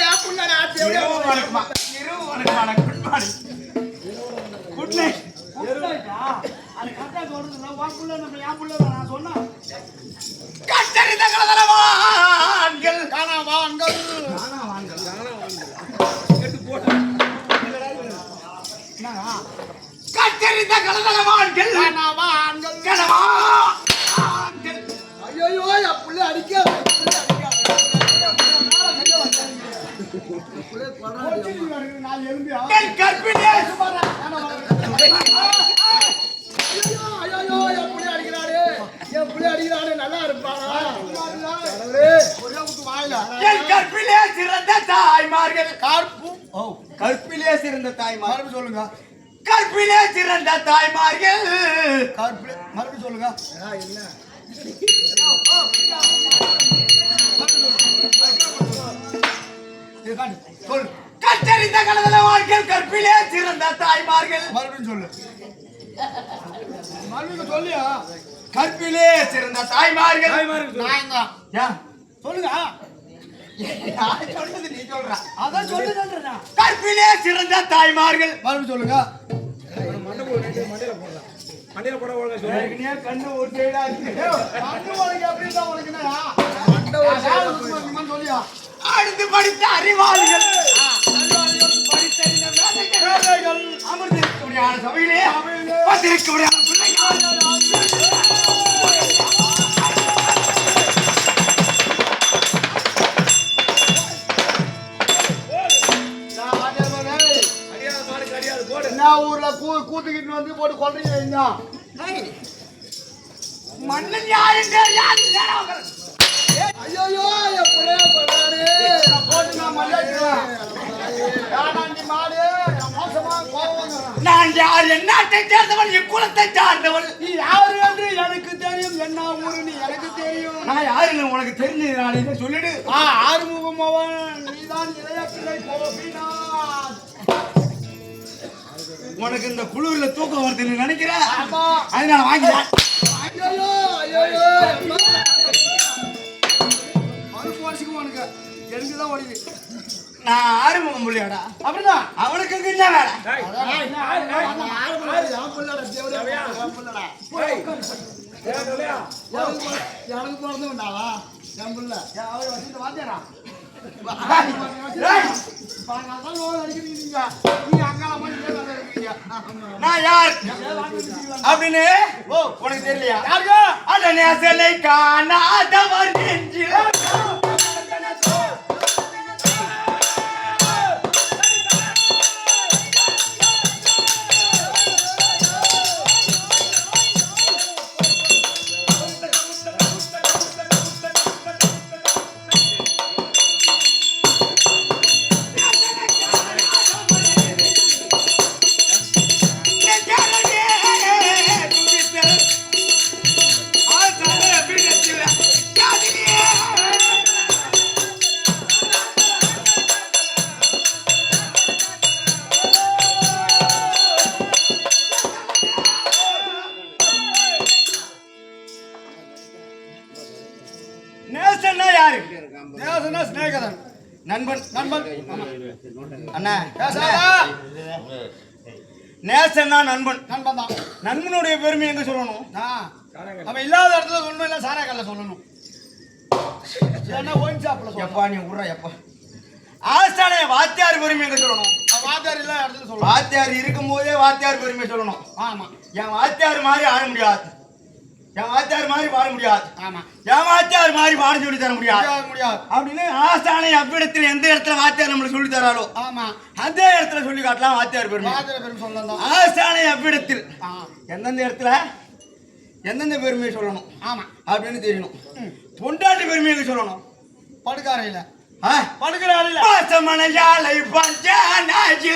என் புள்ளடா Devuda good night அது கரெக்டா சொல்றதுல வா புள்ள நம்ம என் புள்ள நான் சொன்னா கட்டறிந்த கலதரவான்கள் காணாவான்கள் கெட்டு போடு என்னங்க கட்டறிந்த கலதரவான்கள் காணாவான்கள் கனவான்கள் ஐயோ என் புள்ள அடிக்காத கற்பிலே நல்லா இருப்பானா கற்பிலே சிறந்த தாய்மார்கள் கற்பிலே சிறந்த தாய்மார்கள் சொல்லுங்க கற்பிலே சிறந்த தாய்மார்கள் மறுபடியும் சொல்லுங்க சொல்லு கற்றறிந்த கலதல வாழ்க்கை கற்பிலே சிறந்த தாய்மார்கள் மறுபடியும் சொல்லு மறுபடியும் சொல்லியா கற்பிலே சிறந்த தாய்மார்கள் சொல்லுங்க சொல்றது நீ சொல்ற அதான் சொல்லுங்க கற்பிலே சிறந்த தாய்மார்கள் மறுபடியும் சொல்லுங்க மண்டையில போட ஒழுங்கா சொல்லுங்க கண்ணு ஒரு சைடா இருக்கு கண்ணு ஒழுங்கா எப்படி தான் ஒழுங்கனா மண்டை ஒரு சைடா சொல்லியா அடுத்து படித்த அறிவாளிகள் படித்த இந்த மேதைகள் அமர்ந்திருக்கக்கூடிய சபையிலே வந்திருக்கக்கூடிய பிள்ளைகள் ஊர்ல கூத்துக்கிட்டு வந்து போட்டு கொள்றீங்க மண்ணு ஐயோ நான் யார் என்னாட்டை சேர்ந்தவன் இக்குலத்தை சார்ந்தவன் நீ யாரு என்று எனக்கு தெரியும் என்ன ஊரு நீ எனக்கு தெரியும் நான் யாருன்னு உனக்கு தெரிஞ்சது நான் இதை சொல்லிடு ஆறுமுகமவன் நீதான் இளைய பிள்ளை கோபிநாத் உனக்கு இந்த குளிர்ல தூக்கம் வருதுன்னு நினைக்கிறேன் அதனால வாங்கிட்டேன் எனக்குதான் ஓடிது நான் ஆறுமுகம் புள்ளியாடா அப்படிதான் அவனுக்கு என்ன வேலை எனக்கு பிறந்து உண்டாவா என் புள்ள அவரை வச்சுட்டு வாத்தியாரா நான் யார் அப்படின்னு உனக்கு தெரியலையா அதனை அசலை காணாதவர் நெஞ்சில் நண்பன் நண்பன் அண்ணா நேசன்னா நண்பன் நண்பன் தான் நண்பனுடைய பெருமை எங்க சொல்லணும் அவன் இல்லாத இடத்துல சொல்லணும் இல்ல சாராக்கல்ல சொல்லணும் ஒயின் ஷாப்ல எப்பா நீ விடுற எப்பா ஆஸ்தானே வாத்தியார் பெருமை எங்க சொல்லணும் வாத்தியார் இல்லாத இடத்துல சொல்லணும் வாத்தியார் இருக்கும் போதே வாத்தியார் பெருமை சொல்லணும் ஆமா என் வாத்தியார் மாதிரி ஆட முடியாது என் வாத்தியார் மாதிரி பாட முடியாது ஆமா என் வாத்தியார் மாதிரி பாட சொல்லி தர முடியாது அப்படின்னு ஆஸ்தானை அவ்விடத்தில் எந்த இடத்துல வாத்தியார் நம்மளுக்கு சொல்லி தராளோ ஆமா அதே இடத்துல சொல்லி காட்டலாம் வாத்தியார் பெருமை சொல்லலாம் ஆஸ்தானை அவ்விடத்தில் எந்தெந்த இடத்துல எந்தெந்த பெருமையை சொல்லணும் ஆமா அப்படின்னு தெரியணும் பொண்டாட்டி பெருமையை சொல்லணும் படுக்காரையில படுக்கிறாரில்ல பாசமனையாலை பஞ்சானாஜி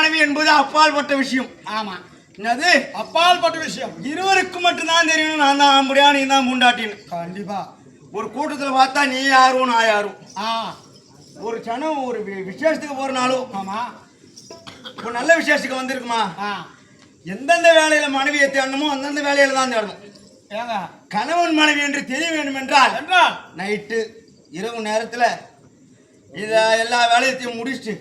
மனைவி என்பது அப்பால்பட்ட விஷயம். ஆமா, என்னது அப்பால்பட்ட விஷயம். இருவருக்கு மட்டும்தான் தெரியும். நான் தான் ஆம்படியா, நீ தான் முண்டாட்டின்னு. கண்டிப்பா. ஒரு கூட்டத்துல பார்த்தா நீ யாரும் நான் யாரும். ஆ, ஒரு சனம் ஒரு விசேஷத்துக்கு போறனாலும், ஆமா, ஒரு நல்ல விசேஷத்துக்கு வந்திருக்குமா, ஆ, எந்தெந்த வேலையில மனைவியை தேடணுமோ அந்தந்த வேலையில தான் தேடணும். ஏங்க கணவன் மனைவி என்று தெரிய வேண்டும் என்றால் என்றால் நைட்டு இரவு நேரத்துல இத எல்லா வேலையத்தையும் முடிச்சுட்டு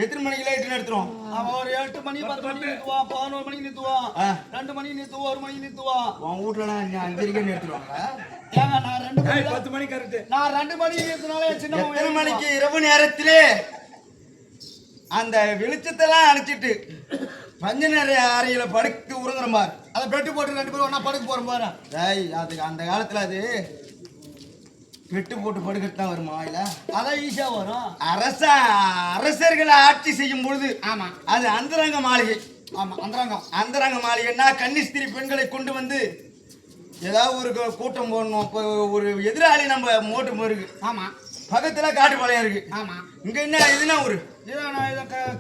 எத்தனை மணிக்கு லைட்டு எடுத்துரும்? அவன் ஒரு 8 மணி 10 மணி நிறுத்துவான், 11 மணிக்கு நிறுத்துவான், 2 மணிக்கு நிறுத்துவான், 1 மணிக்கு நிறுத்துவான். உன் வீட்டுல அஞ்சரிக்கை எடுத்துருவாங்க. ஏங்க நான் 2 மணி 10 மணி கரெக்ட். நான் 2 மணிக்கு நிறுத்தினாலே என் சின்ன எத்தனை மணிக்கு? இரவு நேரத்திலே அந்த வெளிச்சத்தெல்லாம் அணைச்சிட்டு பஞ்ச நேர அறையில படுத்து உறங்குற மாதிரி அதை பெட்டு போட்டு 2 பேரும் ஒண்ணா படுக்க போறோம் பாரு. அது அந்த காலத்துல அது பெட்டு போட்டு படுக்கிறது தான் வருமா இல்ல? அதான் ஈஸியா வரும். அரசர்களை ஆட்சி செய்யும் பொழுது ஆமா, அது அந்தரங்க மாளிகை. ஆமா, அந்தரங்கம். அந்தரங்க மாளிகைன்னா கன்னிஸ்திரி பெண்களை கொண்டு வந்து ஏதாவது ஒரு கூட்டம் போடணும். இப்போ ஒரு எதிராளி நம்ம மோட்டு போயிருக்கு, ஆமா, பக்கத்துல காட்டுப்பாளையம் இருக்கு. ஆமா, இங்க என்ன இதுனா ஒரு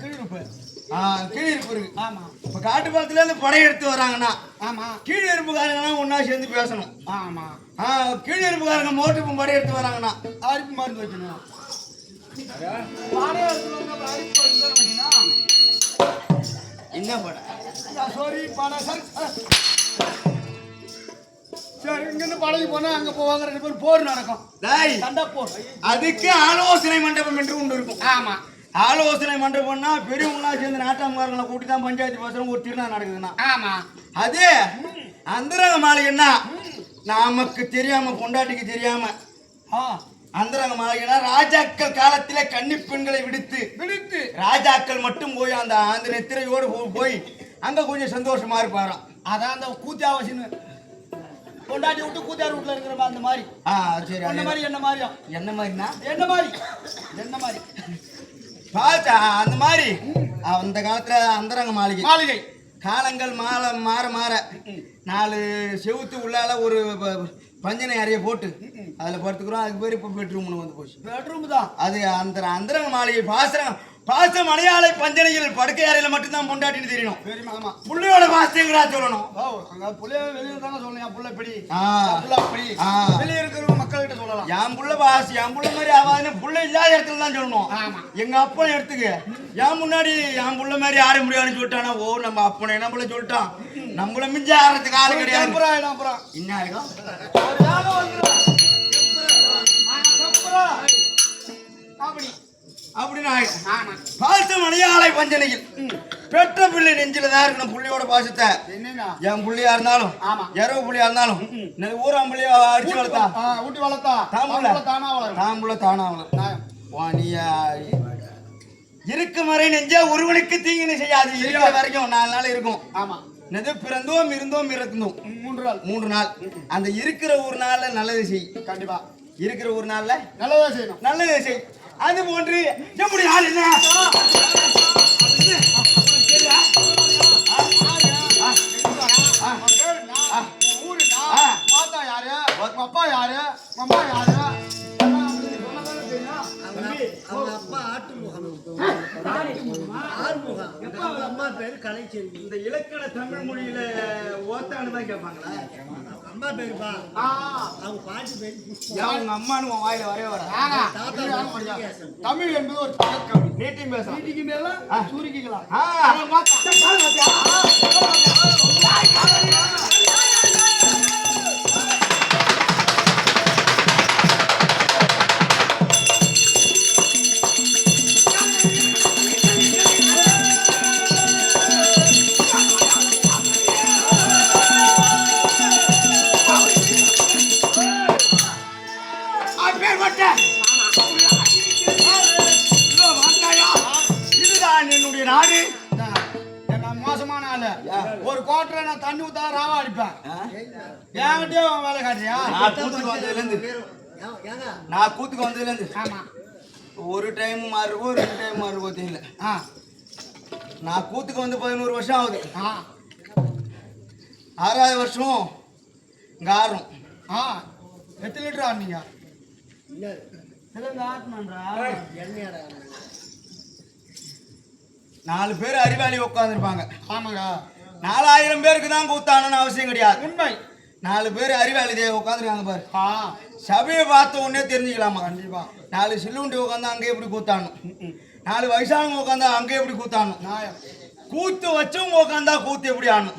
கீழிருப்பு. கீழிருப்பு இருக்கு. ஆமா, இப்ப காட்டுப்பாளத்துல இருந்து படையெடுத்து வராங்கன்னா ஆமா, கீழிருப்புக்காரங்கலாம் ஒன்னா சேர்ந்து பேசணும். ஆமா, கீழிருப்புக்காரங்க மோட்டு படையெடுத்து வராங்கன்னா அரிப்பு மருந்து வைக்கணும். பானையை எடுத்துட்டு வந்து அப்புறம் அரிப்பு மருந்து வைக்கணும். என்ன பட சாரி பானை சார். சரி, இங்கிருந்து பழகி போனா அங்க போவாங்க, 2 பேரும் போர் நடக்கும். சண்டை போர். அதுக்கு ஆலோசனை மண்டபம் என்று ஒன்று இருக்கும். ஆமா, ஆலோசனை மண்டபம்னா பெரியவங்களா சேர்ந்து நாட்டாமக்காரங்களை கூட்டி தான் பஞ்சாயத்து பேசுறோம். ஒரு திருநா நடக்குதுன்னா ஆமா, அது அந்தரங்க மாளிகைன்னா நமக்கு தெரியாம பொண்டாட்டிக்கு தெரியாம அந்தரங்க மாளிகைனா ராஜாக்கள் காலத்திலே கன்னி பெண்களை விடுத்து ராஜாக்கள் மட்டும் போய் அந்த அந்த நெத்திரையோடு போய் அங்க கொஞ்சம் சந்தோஷமா இருப்பாராம். அதான் அந்த கூத்தியாவசின்னு பொண்டாட்டி விட்டு கூத்தியார் வீட்டுல இருக்கிற அந்த மாதிரி. சரி, அந்த மாதிரி என்ன மாதிரியா? என்ன மாதிரினா என்ன மாதிரி? என்ன மாதிரி பார்த்தா அந்த மாதிரி அந்த காலத்துல அந்தரங்க மாளிகை காலங்கள் மாற மாற 4 செவுத்து உள்ளால ஒரு பஞ்சனை அறைய போட்டு அதுல படுத்துக்கிறோம். அதுக்கு பேர் இப்ப பெட்ரூம்னு வந்து போச்சு. பெட்ரூம் தான் அது அந்த அந்தரங்க மாளிகை பாச மலையாளை பஞ்சனைகள் படுக்கை அறையில மட்டும்தான் பொண்டாட்டின்னு தெரியணும். ஆமா, புள்ளையோட பாசத்தைங்களா சொல்லணும். அங்க புள்ளைய வெளியே தானே சொல்லணும். என் புள்ள இப்படி அப்படி வெளியே இருக்கிறவங்க மக்கள்கிட்ட சொல்லலாம். என் புள்ள பாசி என் புள்ள மாதிரி ஆகாதுன்னு புள்ள இல்லாத இடத்துல தான் சொல்லணும். எங்க அப்பனை எடுத்துக்க, என் முன்னாடி என் புள்ள மாதிரி ஆட முடியாதுன்னு சொல்லிட்டானா, ஓ நம்ம அப்பனை என்ன புள்ள சொல்லிட்டான், நம்மள மிஞ்ச ஆடுறதுக்கு ஆளு கிடையாது. என்ன ஆயிடும்? அப்படின்னு ஆயிடும். பாசம் மலையாளை பஞ்சனையில் பெற்ற பிள்ளை நெஞ்சில தான் இருக்கணும். புள்ளியோட பாசத்தை என் புள்ளியா இருந்தாலும் இரவு புள்ளியா இருந்தாலும் ஊராம் புள்ளியா அடிச்சு வளர்த்தா ஊட்டி வளர்த்தா தாம்புள்ள தானா இருக்கும் வரை நெஞ்சா ஒருவனுக்கு தீங்கினை செய்யாது. இருக்கிற வரைக்கும் 4 நாள் இருக்கும். ஆமா, நெது பிறந்தோம் இருந்தோம் இறந்தோம் 3 நாள். அந்த இருக்கிற ஒரு நாள்ல நல்லது செய். கண்டிப்பா இருக்கிற ஒரு நாள்ல நல்லதா செய்யணும். நல்லது செய். அது போன்று எப்படி ஆள் என்ன மாதா யாரு, அப்பா யாரு, அம்மா யாரு? அவங்க அப்பா ஆட்டுமுகம், ஆறுமுகம், அவங்க அம்மா பேரு கலைச்செல்வி. இந்த இலக்கண தமிழ் மொழியில ஓத்தான்னு தான் கேட்பாங்களா? அம்மா பேருப்பா, அவங்க பாட்டி பேரு புஷ்பா. அவங்க அம்மானு உன் வாயில வரவே வர. தமிழ் என்பது ஒரு பழக்கம். நீட்டிங் பேசலாம். நீட்டிக்கு மேல சுருக்கிக்கலாம். இதுதான் என்னுடைய நாடு. நான் மோசமான ஆளு. ஒரு கோட்டரை நான் தண்ணி ஊத்தா ராவா அடிப்பேன். என்கிட்டயே வேலை காட்டுறியா? நான் கூத்துக்கு வந்ததுல இருந்து ஆமா, ஒரு டைம் மாறி இருக்கும், 2 டைம் மாறி இருக்கும் தெரியல. நான் கூத்துக்கு வந்து 11 வருஷம் ஆகுது. 6வது வருஷம் இங்க ஆடுறோம். எத்தனை லிட்டர் ஆடுனீங்க? 4 பேர் அறிவாளி உட்காந்துருப்பாங்க. ஆமாங்க. 4000 பேருக்கு தான் கூத்தாடணும்னு அவசியம் கிடையாது. உண்மை. 4 பேர் அறிவாளி உட்காந்துருக்காங்க பாரு. ஆ, சபையை பார்த்த உடனே தெரிஞ்சுக்கலாமா? கண்டிப்பா. 4 சில்லுண்டி உட்காந்தா அங்கே எப்படி கூத்தாடணும், 4 வயசானவங்க உட்காந்தா அங்கே எப்படி கூத்தாடணும், நியாயம். கூத்து வச்சவங்க உட்காந்தா கூத்து எப்படி ஆடணும்,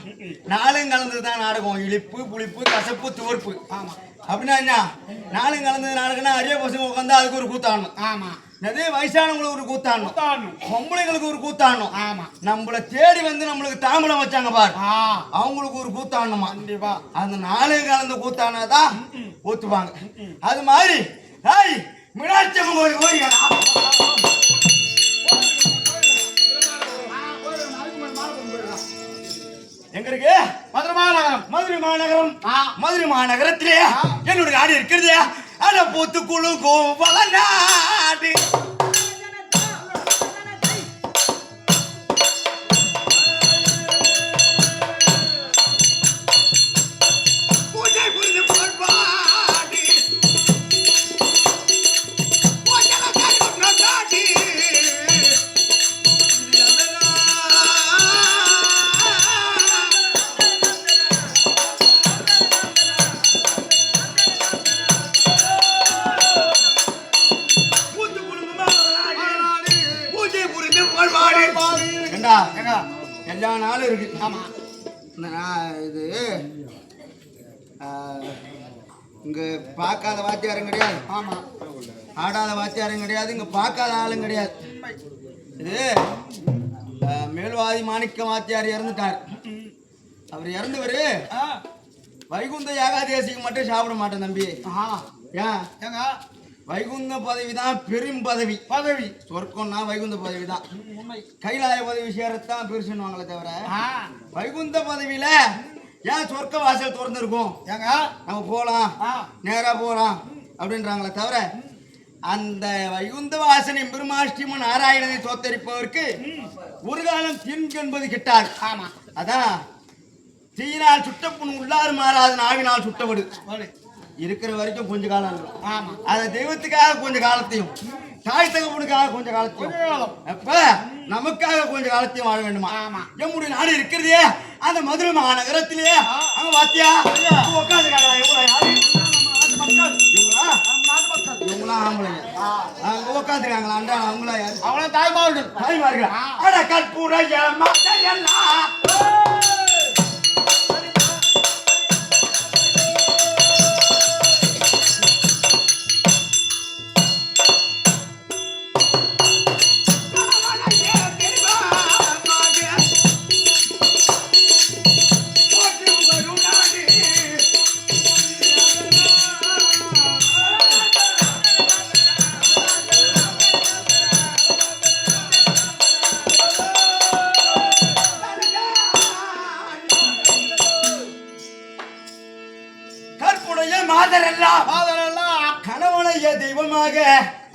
4ம் கலந்து தான் நாடகம். இழிப்பு, புளிப்பு, கசப்பு, துவர்ப்பு. ஆமா. அப்படின்னா என்ன? 4ம் கலந்து நாடகம்னா அரிய பசங்க உட்காந்தா அதுக்கு ஒரு கூத்தாடணும். ஆமா. அதே வயசானவங்களுக்கு ஒரு கூத்தாடணும், கூத்தாடணும். பொம்பளைங்களுக்கு ஒரு கூத்தாடணும். ஆமா. நம்மள தேடி வந்து நம்மளுக்கு தாம்பலம் வச்சாங்க பாரு, ஆ, அவங்களுக்கு ஒரு கூத்தாடணுமா? கண்டிப்பா. அந்த 4ம் கலந்து கூத்தானதான் ஊத்துவாங்க. அது மாதிரி ஏய் மீனாட்சி அம்மன் கோயில் கோரிக்கடா. எங்க இருக்கு? மதுரை மாநகரம். மதுரை மாநகரம். ஆ. மதுரை மாநகரத்திலே என்னுடைய ஆடு இருக்கிறது. அட பூத்து குழுங்கும் வளநாடு. பூஜை புரிந்து பொற்பாடு. பூஜைலக்காரி கொண்டாடி. இது என்னடா? பூத்து குலுங்கும் வளநாடு. பூஜை புரிந்து பொற்பாடு. ஏண்டா, எல்லா நாளும் இருக்கு. ஆமா. இது இங்க பார்க்காத வாத்தியாரும் கிடையாது, ஆமா. ஆடாத வாத்தியாரும் கிடையாது, இங்க பார்க்காத ஆளும் கிடையாது. இது மேல்வாதி மாணிக்க வாத்தியார் இறந்துட்டார். அவர் இறந்தவர் ஆ, வைகுந்த ஏகாதேசிக்கு மட்டும் சாப்பிட மாட்டேன் தம்பி. ஆ. ஏன்? ஏங்க, வைகுந்த பதவி தான் பெரும் பதவி. பதவி. சொர்க்கம்னா வைகுந்த பதவி தான். உண்மை. கைலாய பதவி சேரத்தான் பெருசுன்னுவாங்களே தவிர ஆ, வைகுந்த பதவியில ஏன் சொர்க்க வாசல் திறந்துருக்கும், ஏங்க, நம்ம போகலாம், ஆ, நேரா போகலாம் அப்படின்றாங்களே தவிர அந்த வைகுந்த வாசனை பிரம்மாஷ்டிம நாராயணனை தோத்தரிப்பவருக்கு ஒரு காலம் தின் என்பது கிட்டாது. ஆமா. அதான் தீயினால் சுட்ட புண் உள்ளாறு மாறாது, நாவினால் சுட்டவடு. வலி. இருக்கிற வரைக்கும் கொஞ்ச காலம் இருக்கும். ஆமா. அந்த தெய்வத்துக்காக கொஞ்ச காலத்தையும், தாய் தகப்பனுக்காக கொஞ்ச காலத்தையும், கொஞ்ச காலம். அப்ப நமக்காக கொஞ்ச காலத்தையும் வாழ வேண்டுமா? ஆமா. எம்முடைய நாடு இருக்கிறதே அந்த மதுரை மாநகரத்திலே. அங்க பாத்தியா உட்காந்துருக்காங்களா? இவங்களா? இவங்களா ஆம்பளைங்க. அங்க உட்காந்துருக்காங்களா? அண்டா அவங்களா யாரு? அவங்கள தாய்மார்கள். தாய்மார்களா? அட கற்பூரைய மதையெல்லாம். கற்புடைய மாதரெல்லாம் மாதரெல்லாம். கணவனைய தெய்வமாக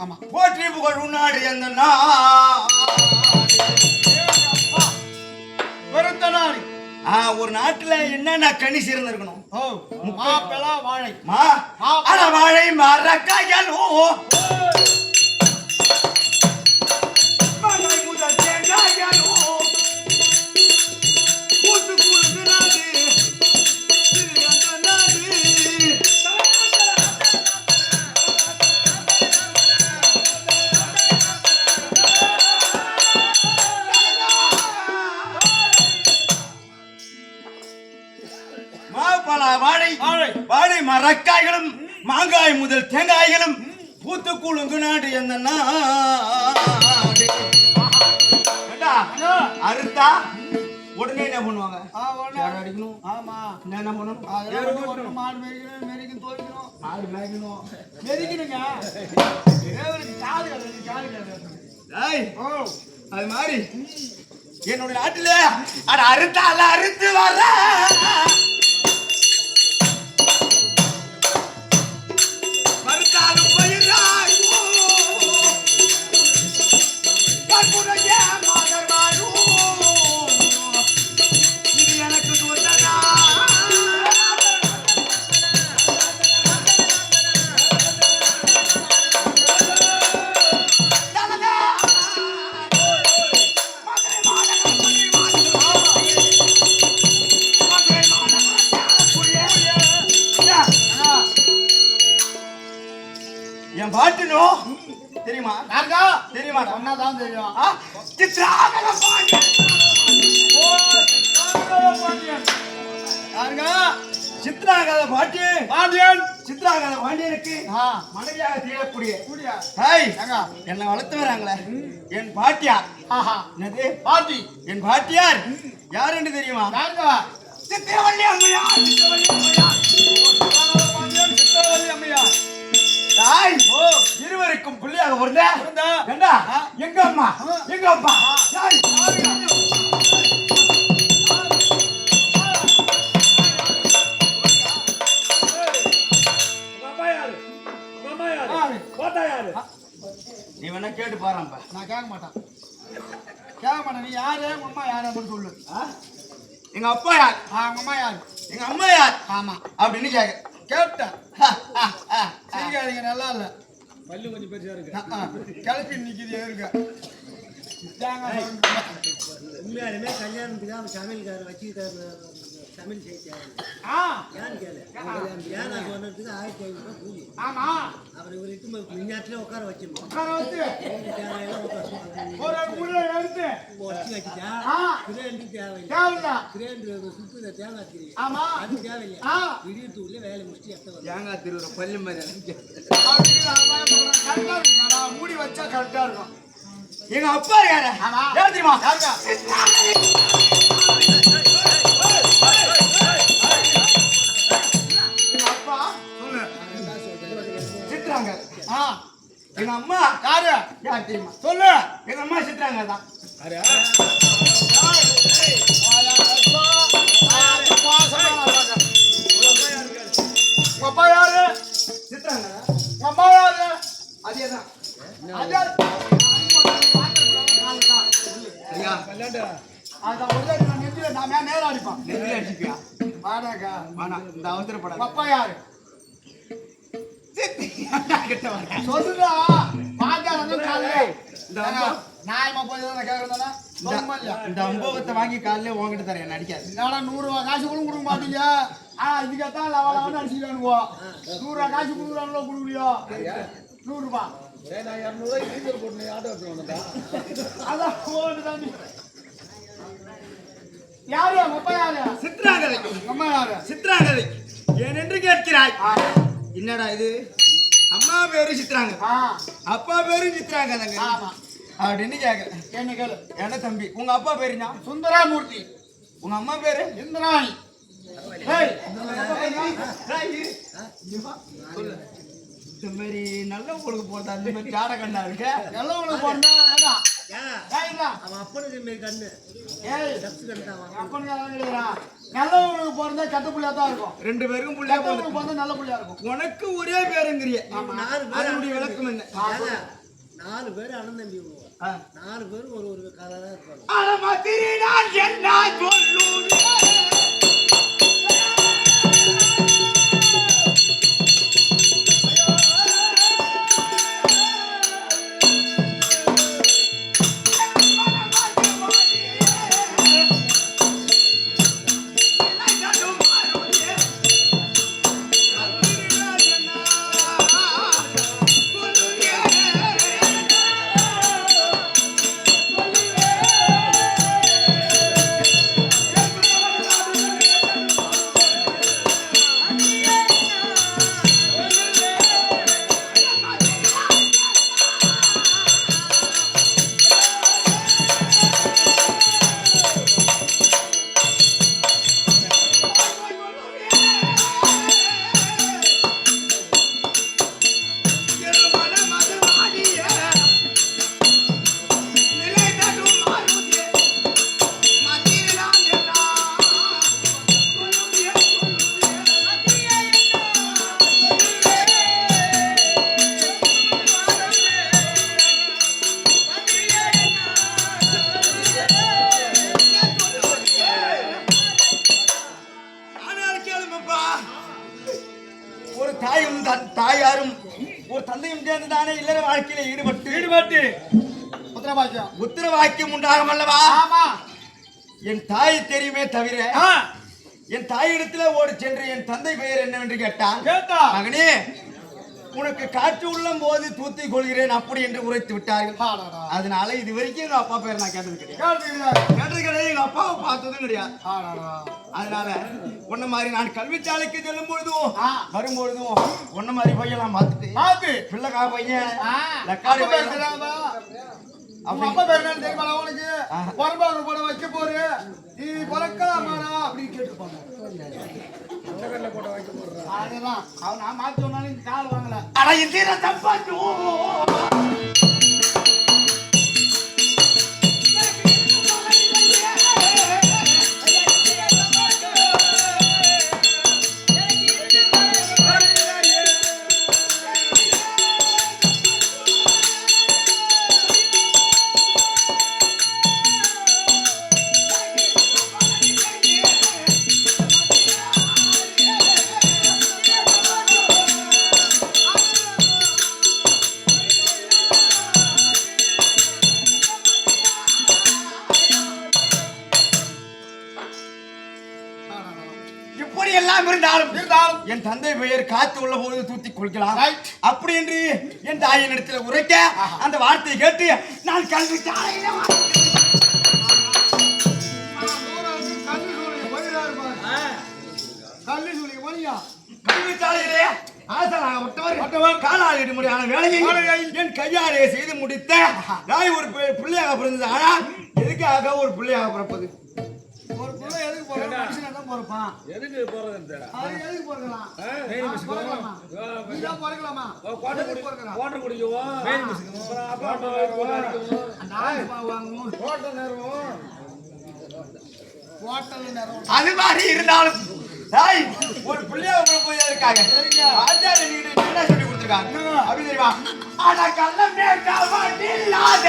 ஆமா. போற்றி புகழ் உன்னாடு அந்த நாடு. பெருத்த நாடு. ஒரு நாட்டுல என்னென்ன கனி சேர்ந்திருக்கணும்? ஓ, மாப்பழா வாழை. அட வாழை மரக்காயலோ மலை முதல் தேங்காயலோ பூத்து குலுங்கு நாடு. இது அந்த நாடு. மாப்பழ வாழை வாழை மரக்காய்களும் மாங்காய் முதல் தேங்காய்களும் பூத்து குலுங்கு நாடு எந்த நாடு. ஏண்டா, அறுத்தா உடனே என்ன பண்ணுவாங்க? சேர அடிக்கணும். ஆமா. என்ன பண்ணணும்? மாடு மேய்க்கணும், மெரிக்கணும், துவைக்கணும். மாடு மேய்க்கணும். மெரிக்கணுங்க. தேவனுக்கு காது கிடையாது, காது கிடையாது. ஏய், ஓ, அது மாதிரி என்னுடைய நாட்டில அட அறுத்தால அறுத்து வர மறுத்தாலும் பயிராயோ கற்புடைய மாதர் வாழோ. இது எனக்கு தோன்றதா? மதுரை தெரியுமா? யாருக்கா தெரியுமா? ஒன்னாதான் தெரியும். சித்ராங்கத பாண்டியன். ஓ சித்ராங்கத பாண்டியன். யாருங்க? சித்ராங்கத பாண்டியன். சித்ராங்கத பாண்டியனுக்கு மனைவியாக தீரக்கூடிய கூடியா ஹாய் என்ன வளர்த்து வராங்களே என் பாட்டியார். ஆஹா என்னது பாட்டி என் பாட்டியார் யார் என்று தெரியுமா? யாருங்க? சித்திரவள்ளி அம்மையார். சித்திரவள்ளி அம்மையார். சித்ராங்கத பாண்டியன் சித்ராவள்ளி அம்மையார். ஹாய் இருவருக்கும் பிள்ளையாக பிறந்த ஏண்டா எங்க அம்மா எங்க அப்பா யார்? நீ வேணா கேட்டு பாருப்பா. நான் கேட்க மாட்டேன். நீ யாரு உங்க அம்மா யாருன்னு சொல்லு. எங்க அப்பா யார்? உங்க அம்மா யாரு? எங்க அம்மா யார்? ஆமா அப்படின்னு கேட்டேன். சரிங்க நல்லா இல்ல பல்லு கொஞ்சம் பெருசா இருக்கு. கிளப்பி நிக்குது இருக்கு. உண்மையாலுமே கல்யாணத்துக்கு அவன் சமையல்காரர் வச்சுக்கிட்டாரு. சமையல் செய்தாரு. ஏன்னு கேளு. ஏன் நான் சொன்னதுக்கு 1500 ரூபாய் கூலி. ஆமா அவர் இவருக்கு மின்னாட்டிலே உட்கார வச்சிருந்தோம். உட்கார வச்சு ஒரு முறை எடுத்து வச்சு வச்சுட்டா கிரேண்டு தேவையில்லை. தேவையில்ல. கிரேண்டு சுத்து தேங்காய் திரி. ஆமா அது தேவையில்லை. திடீர் தூள்ல வேலை முடிச்சுட்டு எத்த வரும். தேங்காய் திருவுற பல்லு மாதிரி மூடி வச்சா கரெக்டா இருக்கும். எங்க அப்பா யாரு? யார் தெரியுமா? அப்பா சொல்லு. சித்ராங்க. எங்க அம்மா யாரு? யார் தெரியுமா? சொல்லு. எங்க அம்மா சித்ராங்க தான். அப்பா யாரு? சித்ராங்க. அம்மா யாரு? அதேதான். ஐயா அதான் ஒரு நான் நெஞ்சில நான் நேரம் அடிப்பான். நெஞ்சில அடிப்பியா? வாடாக்கா வாடா இந்த அவசரப்படாத. அப்பா யாரு? கிட்ட வர. சொல்லுடா. பாஜாரங்க காலையில இந்த அம்மா நாயமா போய் தான் கேக்குறதானே. இந்த அம்போகத்தை வாங்கி காலையில உன்கிட்ட தரேன் நடிக்காது. என்னடா 100 ரூபாய் காசு கூட கொடுக்க மாட்டீங்க. இதுக்கத்தான் லவலான்னு அடிச்சுக்கணுவோ. 100 ரூபாய் காசு கொடுக்குறாங்களோ கொடுக்கலையோ 100 ரூபாய். நான் 200 ரூபாய் டீசல் போட்டு ஆட்டோ எடுத்துட்டு வந்தேன். அதான் போடுதான். யாரு அப்பா யாரு? சித்ராங்கதை. அம்மா யாரு? சித்ராங்கதை. ஏனென்று கேட்கிறாய். என்னடா இது? அம்மா பேரு சித்ராங்க, அப்பா பேரு சித்ராங்கதங்க. ஆமா அப்படின்னு கேக்குறேன். என்ன கேளு. என்ன தம்பி உங்க அப்பா பேரு என்ன? சுந்தராமூர்த்தி. உங்க அம்மா பேரு? இந்திராணி. இந்த மாதிரி நல்லவங்களுக்கு போட்டா இந்த மாதிரி ஜாட கண்ணா இருக்க. நல்லவங்களுக்கு போட்டா அவன் அப்பனுக்கு மாரி கண்ணு. நல்லவங்களுக்கு பிறந்தா கெட்ட புள்ளியா தான் இருக்கும். 2 பேருக்கும் புள்ளியா பிறந்தா நல்ல புள்ளியா இருக்கும். உனக்கு ஒரே பேருங்கிறிய. 4 அதனுடைய விளக்கம் என்ன? 4 பேர் அண்ணன் தம்பி. 4 பேரும் ஒரு கதை தான் இருப்பாங்க. ஒரு தாயும் தாயாரும் ஒரு தந்தையும் சேர்ந்துதானே இல்லற வாழ்க்கையில ஈடுபட்டு உத்தர வாக்கியம் உண்டாகும் அல்லவா? என் தாய் தெரியுமே தவிர என் தாயிடத்துல ஓடி சென்று என் தந்தை பெயர் என்னவென்று கேட்டான். மகனே உனக்கு காற்று உள்ளம் போது தூத்திக் கொள்கிறேன் அப்படி என்று உரைத்து விட்டார்கள். அதனால இது வரைக்கும் எங்க அப்பா பேர் நான் கேட்டது கிடையாது. எங்க அப்பாவை பார்த்ததும் கிடையாது. அதனால உன்ன மாதிரி நான் கல்விச்சாலைக்கு செல்லும் பொழுதும் வரும்பொழுதும் உன்ன மாதிரி பையன் நான் பார்த்துட்டு பிள்ளைக்கா பையன் லக்காடி அப்பா பேர் என்ன தெரியுமா உனக்கு? பொறப்பாங்க கூட வைக்க போரு நீ பிறக்கலாமாடா அப்படின்னு கேட்டுப்பாங்க. அதுதான் அவன் நான் மாத்தி சொன்னாலும் கால் வாங்கல. ஆனா இந்த தப்பாச்சு இருந்தாலும் என் தந்தை பெயர் காத்து உள்ள போது தூத்தி கொள்கலாம் அப்படி என்று என் தாயின் இடத்துல உரைக்க அந்த வார்த்தையை கேட்டு நான் கல்வி கல்விச்சாலையிலே ஆசனாகப்பட்டவர் காலாளிட முடியாத வேலையை என் கையாலே செய்து முடித்த நான் ஒரு பிள்ளையாக பிறந்தது. ஆனால் எதுக்காக ஒரு பிள்ளையாக பிறப்பது? ஒரு புள்ள எதுக்கு போறது? மனுஷனா தான் பொறுப்பான். எதுக்கு போறது? அது எதுக்கு போறலாம்? நீங்க போறலாமா? வாட்டர் குடிக்குவோம். மேல் மிஸ்க்கு அப்புறம் அப்பா வாங்குவோம். ஹோட்டல் நேரம். ஹோட்டல் நேரம். அது மாதிரி இருந்தாலும் தாய் ஒரு பிள்ளையாக போய் இருக்காங்க. ஆச்சாரிய நீங்க என்ன சொல்லி கொடுத்திருக்காங்க? அப்படி தெரியுமா? ஆனா கள்ளம் கேட்காம இல்லாத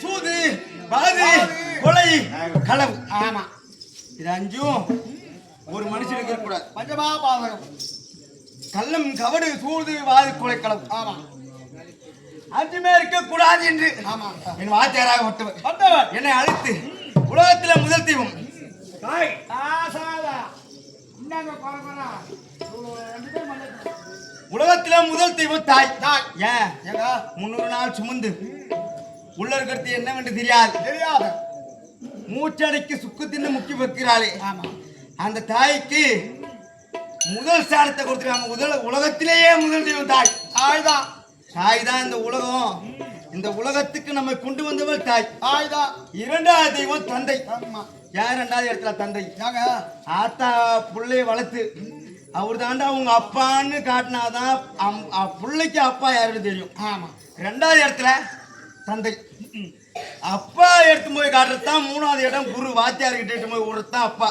சூது பாது கொலை களவு. ஆமா, இது அஞ்சும் ஒரு மனுஷனுக்கு இருக்கக்கூடாது. பஞ்சமா பாதகம். கள்ளம் கவடு சூது வாது கொலை களவு. ஆமா, அஞ்சுமே இருக்கக்கூடாது என்று ஆமா என் வாத்தியாராக வந்தவர் என்னை அழைத்து உலகத்தில முதல் தெய்வம் தாய் உலகத்தில முதல் தெய்வம் தாய். ஏன் 300 நாள் சுமந்து உள்ள இருக்கிறது என்னவென்று தெரியாது மூச்சடைக்கு சுக்கு தின்னு முக்கி வைக்கிறாளே அந்த தாய்க்கு முதல் ஸ்தானத்தை கொடுத்துருக்காங்க. உலகத்திலேயே முதல் தெய்வம் தாய். தாய் தான் இந்த உலகம். இந்த உலகத்துக்கு நம்ம கொண்டு வந்தவள் தாய். இரண்டாவது தெய்வம் தந்தை. யார் ரெண்டாவது இடத்துல? தந்தை. ஆத்தா புள்ளைய வளர்த்து அவர் தாண்டா உங்க அப்பான்னு காட்டினாதான் பிள்ளைக்கு அப்பா யாருன்னு தெரியும். ரெண்டாவது இடத்துல தந்தை. அப்பா எடுத்து போய் காட்டுறதுதான் மூணாவது இடம். குரு வாத்தியார் கிட்ட இட்டு போய் விடுறதுதான் அப்பா.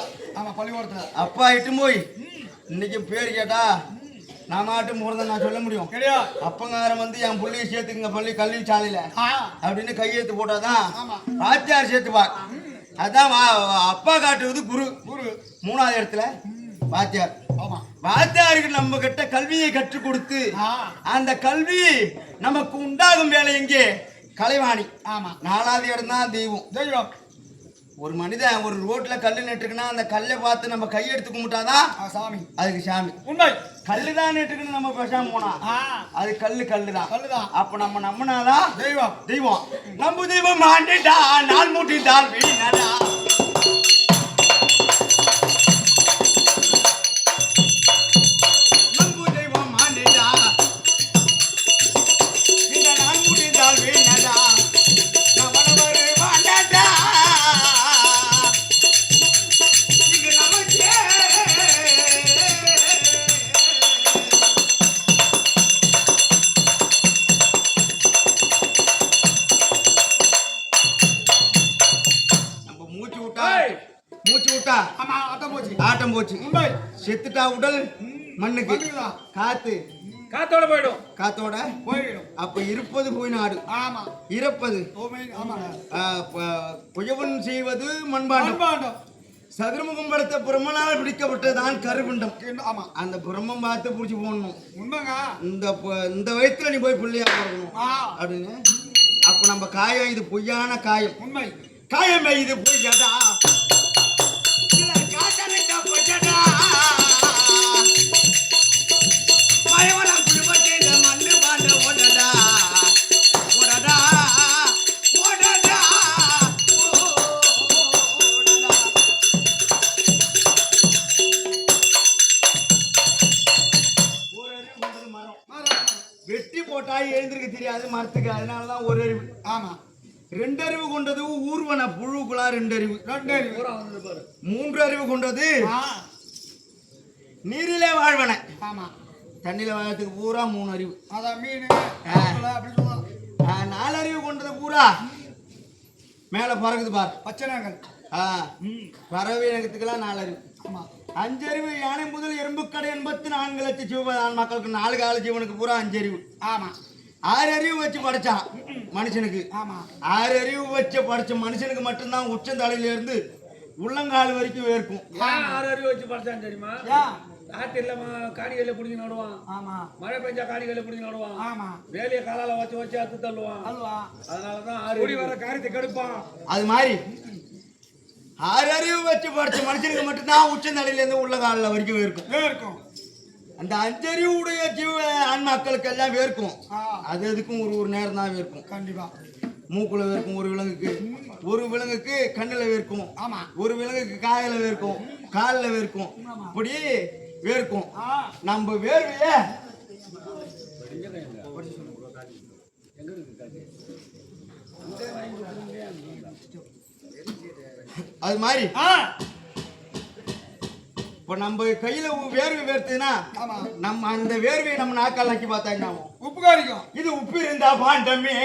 பள்ளிக்கூடத்துல அப்பா இட்டு போய் இன்னைக்கு பேர் கேட்டா நான் மாட்டும் போறத நான் சொல்ல முடியும் கிடையாது. அப்பங்காரம் வந்து என் பிள்ளைய சேர்த்துக்குங்க பள்ளி கல்வி சாலையில அப்படின்னு கையெழுத்து போட்டாதான் வாத்தியார் சேர்த்துப்பார். அதான் அப்பா காட்டுவது குரு. மூணாவது இடத்துல வாத்தியார். வாத்தியாருக்கு நம்ம கிட்ட கல்வியை கற்றுக் கொடுத்து அந்த கல்வி நமக்கு உண்டாகும் வேலை எங்கே? கலைவாணி. நாலாவது இடம் தான் தெய்வம். ஒரு மனிதன் ஒரு ரோட்ல கல்லு நட்டுருக்குன்னா அந்த கல்லை பார்த்து நம்ம கையெடுத்து கும்பிட்டாதான் சாமி. அதுக்கு சாமி. உண்மை. கல்லுதான் நட்டுக்குன்னு நம்ம பேசாம போனா அது கல்லுதான். அப்ப நம்ம நம்பினாதான் தெய்வம். நம்ம தெய்வம் மாண்டிட்டா நாள் மூட்டிட்டால் வீணடா. ஆட்டம் போச்சு. செத்துட்டா உடல் மண்ணுக்கு மண்ணுக்குதான். காத்து காத்தோட போயிடும். காத்தோட போயிடும். அப்ப இருப்பது போய் நாடு ஆமா இறப்பது ஆமாங்க. புயவன் செய்வது மண்பாண்டம் மண்பாண்டம். சதுர்முகம் படுத்த பிரம்மனால் பிடிக்கப்பட்டதுதான் கருகுண்டம். ஆமா அந்த பிரம்மம் பார்த்து புடிச்சு போடணும். உண்மைங்க. இந்த வயத்துல நீ போய் பிள்ளையா போடணும் அப்படின்னு. அப்ப நம்ம காயம் இது பொய்யான காயம். உண்மை. காயம் இது பொய்யடா மண்ணு பாண்ட ஓடடா ஓடடா ஓடடா ஓடடா. ஒரு அறிவு கொண்டது மரம். வெட்டி போட்டா எழுந்திருக்க தெரியாது மரத்துக்கு, அதனாலதான் ஒரு அறிவு. ஆமா. 2 அறிவு கொண்டது ஊர்வன புழுக்குலா 2 அறிவு. 2 அறிவு. 3 அறிவு கொண்டது நீரிலே வாழ்வன. ஆமா. தண்ணியில வாழறதுக்கு பூரா 3 அறிவு. அதான் மீன் அப்படி சொல்லுவாங்க. 4 அறிவு கொண்டது பூரா மேல பறக்குது பார் பச்சனைகள். பறவை இனத்துக்கெல்லாம் 4 அறிவு. ஆமா. 5 அறிவு யானை முதல் எறும்புக்கடை 84 லட்சம் ஜீவன் மக்களுக்கு 4 கால ஜீவனுக்கு பூரா 5 அறிவு. ஆமா. 6 அறிவு வச்சு படைச்சான் மனுஷனுக்கு. ஆமா. 6 அறிவு வச்சு படைச்ச மனுஷனுக்கு மட்டும்தான் உச்சந்தலையில இருந்து உள்ளங்கால் வரைக்கும் வேர்க்கும். 6 அறிவு வச்சு படைச்சான் தெரியுமா? நாட்டு இல்லாம காணிகளை பிடிச்சி நடுவான். ஆமா. மழை பெஞ்சா காணிகளை பிடிச்சி நடுவான். ஆமா. வேலையை காலால வச்சு வச்சு அத்து தள்ளுவான். அதனாலதான் 6 வர காரியத்தை கெடுப்பான். அது மாதிரி 6 அறிவு வச்சு படைச்ச மனுஷனுக்கு மட்டும்தான் உச்சந்தலையில இருந்து உள்ளங்கால வரைக்கும் வேர்க்கும். அந்த 5 அறிவு உடைய ஜீவ ஆன்மாக்களுக்கு எல்லாம் வேர்க்கும். அது எதுக்கும் ஒரு நேரம் தான் வேர்க்கும். கண்டிப்பா. மூக்குல வேர்க்கும் ஒரு விலங்குக்கு, ஒரு விலங்குக்கு கண்ணுல வேர்க்கும், ஆமா. ஒரு விலங்குக்கு காயில வேர்க்கும், காலில் வேர்க்கும், இப்படி வேர்க்கும். நம்ம வேர்வைய அது மாதிரி இப்ப நம்ம கையில வேர்வை வேர்த்துனா நம்ம அந்த வேர்வையை நம்ம நாக்கால் நக்கி பார்த்தா என்ன ஆகும்? உப்பு காரிக்கும். இது உப்பு இருந்தா பாண்டமே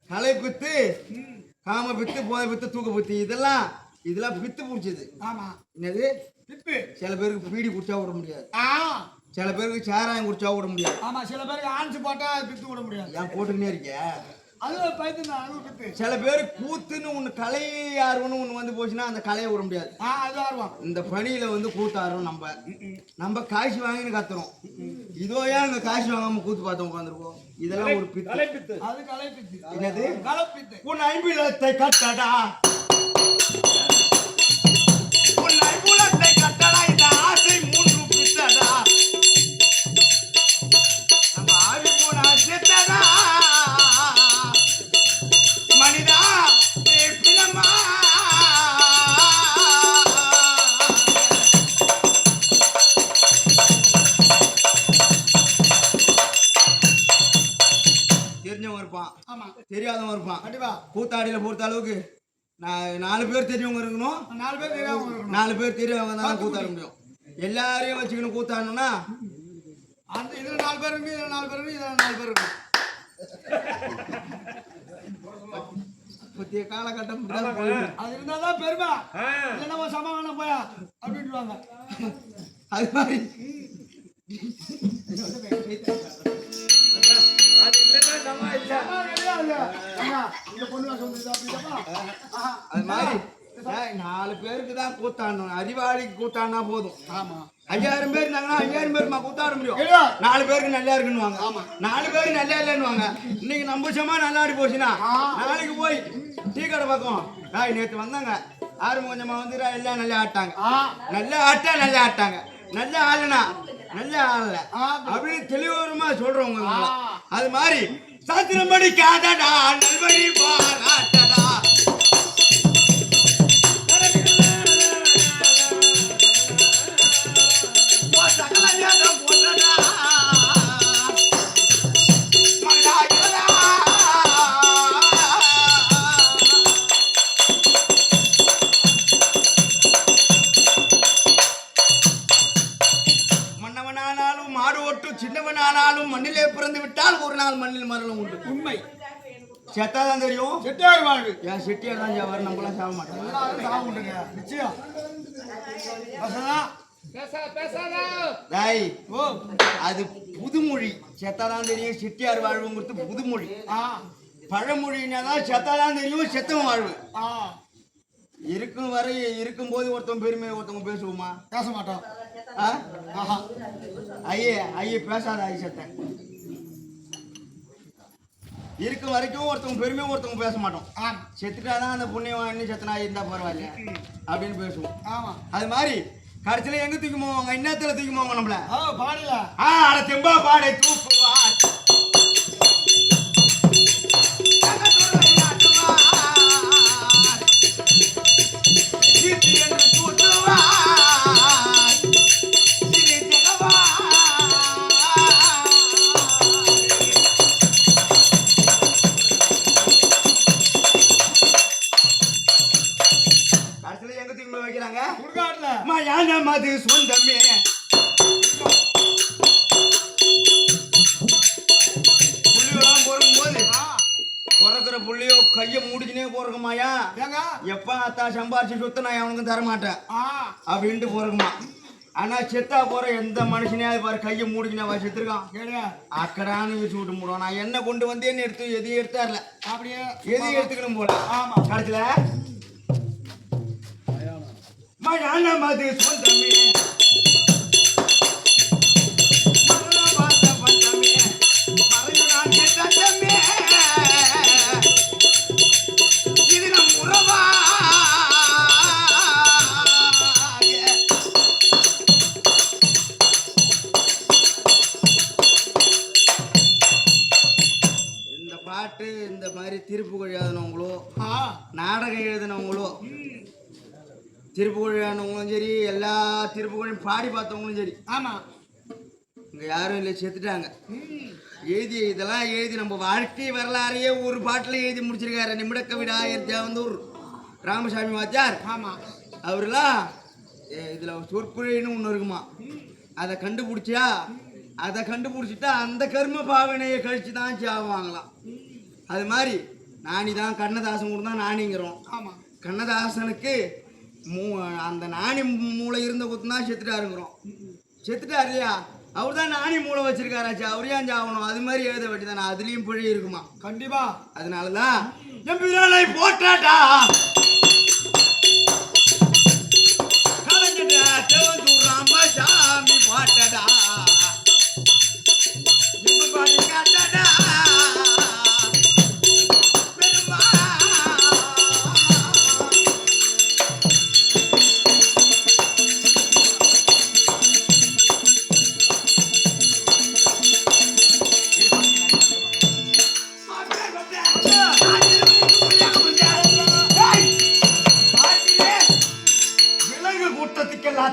கலைப்பித்து, காமபித்து, போதைப்பித்து, தூக்கப்பித்து, இதெல்லாம் பித்து பிடிச்சது. ஆமா. என்னது பித்து? சில பேருக்கு பீடி குடிச்சா விட முடியாது. சில பேருக்கு சாராயம் குடிச்சா விட முடியாது. ஆமா. சில பேருக்கு ஆன்ஸ் போட்டா பித்து விட முடியாது. ஏன் போட்டுக்கினே இருக்கியா? அது பைத்தியம் தான். அது பித்து. சில பேர் கூத்துன்னு ஒண்ணு கலை ஆர்வம்னு ஒண்ணு வந்து போச்சுன்னா அந்த கலையை விட முடியாது. அது ஆர்வம். இந்த பணியில வந்து கூத்து ஆர்வம். நம்ம காசு வாங்கின்னு கத்துறோம். இதோ ஏன் அங்க காசு வாங்காம கூத்து பார்த்து உட்காந்துருக்கோம். இதெல்லாம் ஒரு பித்து. அது கலைப்பித்து. என்னது? கலைப்பித்து. உன் ஐம்புலத்தை கட்டடா, உன் ஐம்புலத்தை கட்டடா, இந்த ஆசை 3 பித்தடா, நம்ம ஆவி போன செத்தடா மனிதா பிணமா. தெரிஞ்சவங்க இருப்பான், தெரியாதவங்க இருப்பான். கண்டிப்பா கூத்தாடியில பொறுத்த அளவுக்கு 4 பேர் தெரிஞ்சவங்க இருக்கணும், 4 பேர் தெரியாதவங்க இருக்கணும். 4 பேர் தெரியாதவங்க தான் கூத்தாட முடியும். எல்லாரையும் வச்சுக்கணும் கூத்தாடணும்னா அந்த இதுல 4 பேர் இருக்கு, இதுல 4 பேர் இருக்கு, இதுல 4 பேர் இருக்கு. புதிய காலகட்டம் அது இருந்தாதான் பெருமை. இல்லைன்னா சமாதானம் போயா அப்படின்வாங்க. அது மாதிரி அது மாதிரி 4 பேருக்கு தான் கூத்தாடணும். அறிவாளிக்கு கூத்தாடினா போதும். 5000 பேர் இருந்தாங்கன்னா 5000 பேருக்கு கூத்தாட முடியும். 4 பேருக்கு நல்லா இருக்குன்னு 4 பேருக்கு நல்லா இல்லைன்னு. இன்னைக்கு நம்ம சும்மா நல்லா ஆடி போச்சுன்னா நாளைக்கு போய் டீ கடை பக்கம் நேற்று வந்தாங்க, ஆரம்பம் கொஞ்சமா வந்து எல்லாம் நல்லா ஆட்டாங்க, நல்லா ஆட்டாங்க, நல்லா ஆளுனா நல்லா ஆளல அப்படின்னு தெளிவரமா சொல்றவங்க. அது மாதிரி சாத்திரம் படிக்காதடா, நல்வழி பாராட்டடா. போனால் மண்ணில் மரணம் உண்டு. உண்மை. செத்தாதான் தெரியும். செட்டியார் வாழ்வு. ஏன் செட்டியார் தான் சாவாரு, நம்மளாம் சாக மாட்டோம். எல்லாரும் சாக உண்டுங்க. நிச்சயம். டேய், அது புதுமொழி. செத்தாதான் தெரியும் செட்டியார் வாழ்வுங்கிறது புதுமொழி. பழமொழினாதான் செத்தாதான் தெரியும் செத்தவன் வாழ்வு. இருக்கும் வரை இருக்கும்போது ஒருத்தவங்க பெருமையை ஒருத்தவங்க பேசுவோமா? பேச மாட்டோம். ஐயே பேசாத ஐய செத்தேன். இருக்கும் வரைக்கும் ஒருத்தவங்க பெருமையும் ஒருத்தவங்க பேச மாட்டோம். செத்துட்டாதான் அந்த புண்ணியம் இன்னும் செத்தனா இருந்தா பரவாயில்ல அப்படின்னு பேசுவோம். ஆமா, அது மாதிரி கடைசியில எங்க தூக்கி போவாங்க, இன்னத்துல தூக்கி போவாங்க நம்மள. பாடல அட தெம்பா பாடை தூக்குவார் மது சொந்தமே. புள்ளியோலாம் பொறுக்கும்போது பிறக்கிற புள்ளியோ கையை மூடிச்சுனே போறக்குமாயா, எப்ப அத்தா சம்பாரிச்சு சொத்து நான் அவனுக்கும் தரமாட்டேன் அப்படின்ட்டு போறக்குமா. ஆனா செத்தா போற எந்த மனுஷனையாவது பாரு கையை மூடிச்சுனா செத்துருக்கான் அக்கடான்னு வச்சு விட்டு மூடுவான். நான் என்ன கொண்டு வந்தேன்னு எடுத்து எதையும் எடுத்தார்ல, அப்படியே எதையும் எடுத்துக்கணும் போல. ஆமா, கடைசியில மது சொந்தமே இது நம் உறவா. இந்த பாட்டு இந்த மாதிரி திருப்புகழ் எழுதினவங்களோ நாடகம் எழுதினவங்களோ திருப்புகழும் சரி, எல்லா திருப்புகழையும் பாடி பார்த்தவங்களும் சரி. ஆமா, இங்க யாரும் இல்லை, செத்துட்டாங்க. எழுதி இதெல்லாம் எழுதி நம்ம வாழ்க்கை வரலாறையே ஒரு பாட்டில் எழுதி முடிச்சிருக்காரு. நிமிடக்க விடாயர் தேவந்தூர் ராமசாமி வாத்தியார். ஆமா, அவரெல்லாம் இதுல சொற்பொழின்னு ஒன்று இருக்குமா, அதை கண்டுபிடிச்சியா, அதை கண்டுபிடிச்சிட்டா அந்த கர்ம பாவனையை கழிச்சு தான் சாவாங்களாம். அது மாதிரி நாணி தான் கண்ணதாசன் கூட தான் நாணிங்கிறோம். ஆமா, கண்ணதாசனுக்கு அந்த நாணி மூளை இருந்த குத்துனா செத்துட்டாருங்கிறோம். செத்துட்டாரு இல்லையா, அவர் தான் நாணி மூளை வச்சிருக்காராச்சு, அவர் ஏன் சாகணும்? அது மாதிரி எழுத வேண்டியதானே, அதுலயும் பிழை இருக்குமா? கண்டிப்பா. அதனாலதான் எம்பிரானை போட்டாட்டா கலைஞடா தேவந்தூர் ராமசாமி பாட்டடா எங்க பாட்டு காட்டடா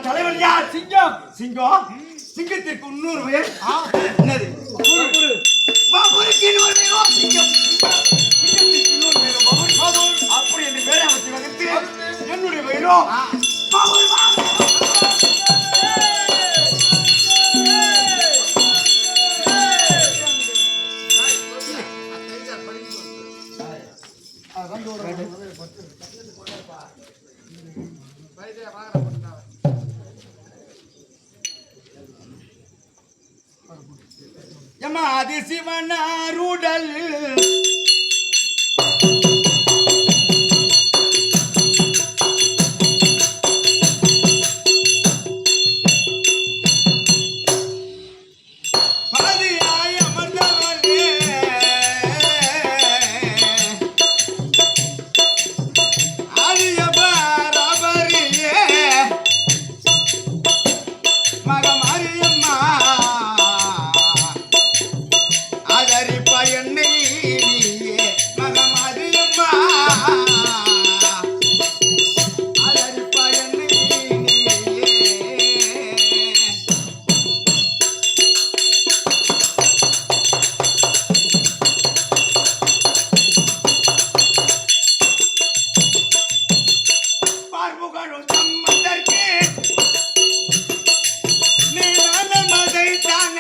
தலைவன் யார்? சிங்கம். சிங்கம், சிங்கத்திற்கு இன்னொரு பெயர் என்னது? அப்படி என்று பேரை அமைத்து வகுத்து என்னுடைய பெயரோ அது சிவனாருடல் பாதியாய் அமர்ந்தவனே ஆதிய பாரபரியே மகமாரியம்மா என்னை நீயே மகமாரியம்மா அதரிப்பா என்னை நீயே. பார்முகனும் சம்பந்தற்கு நீ மதை தான்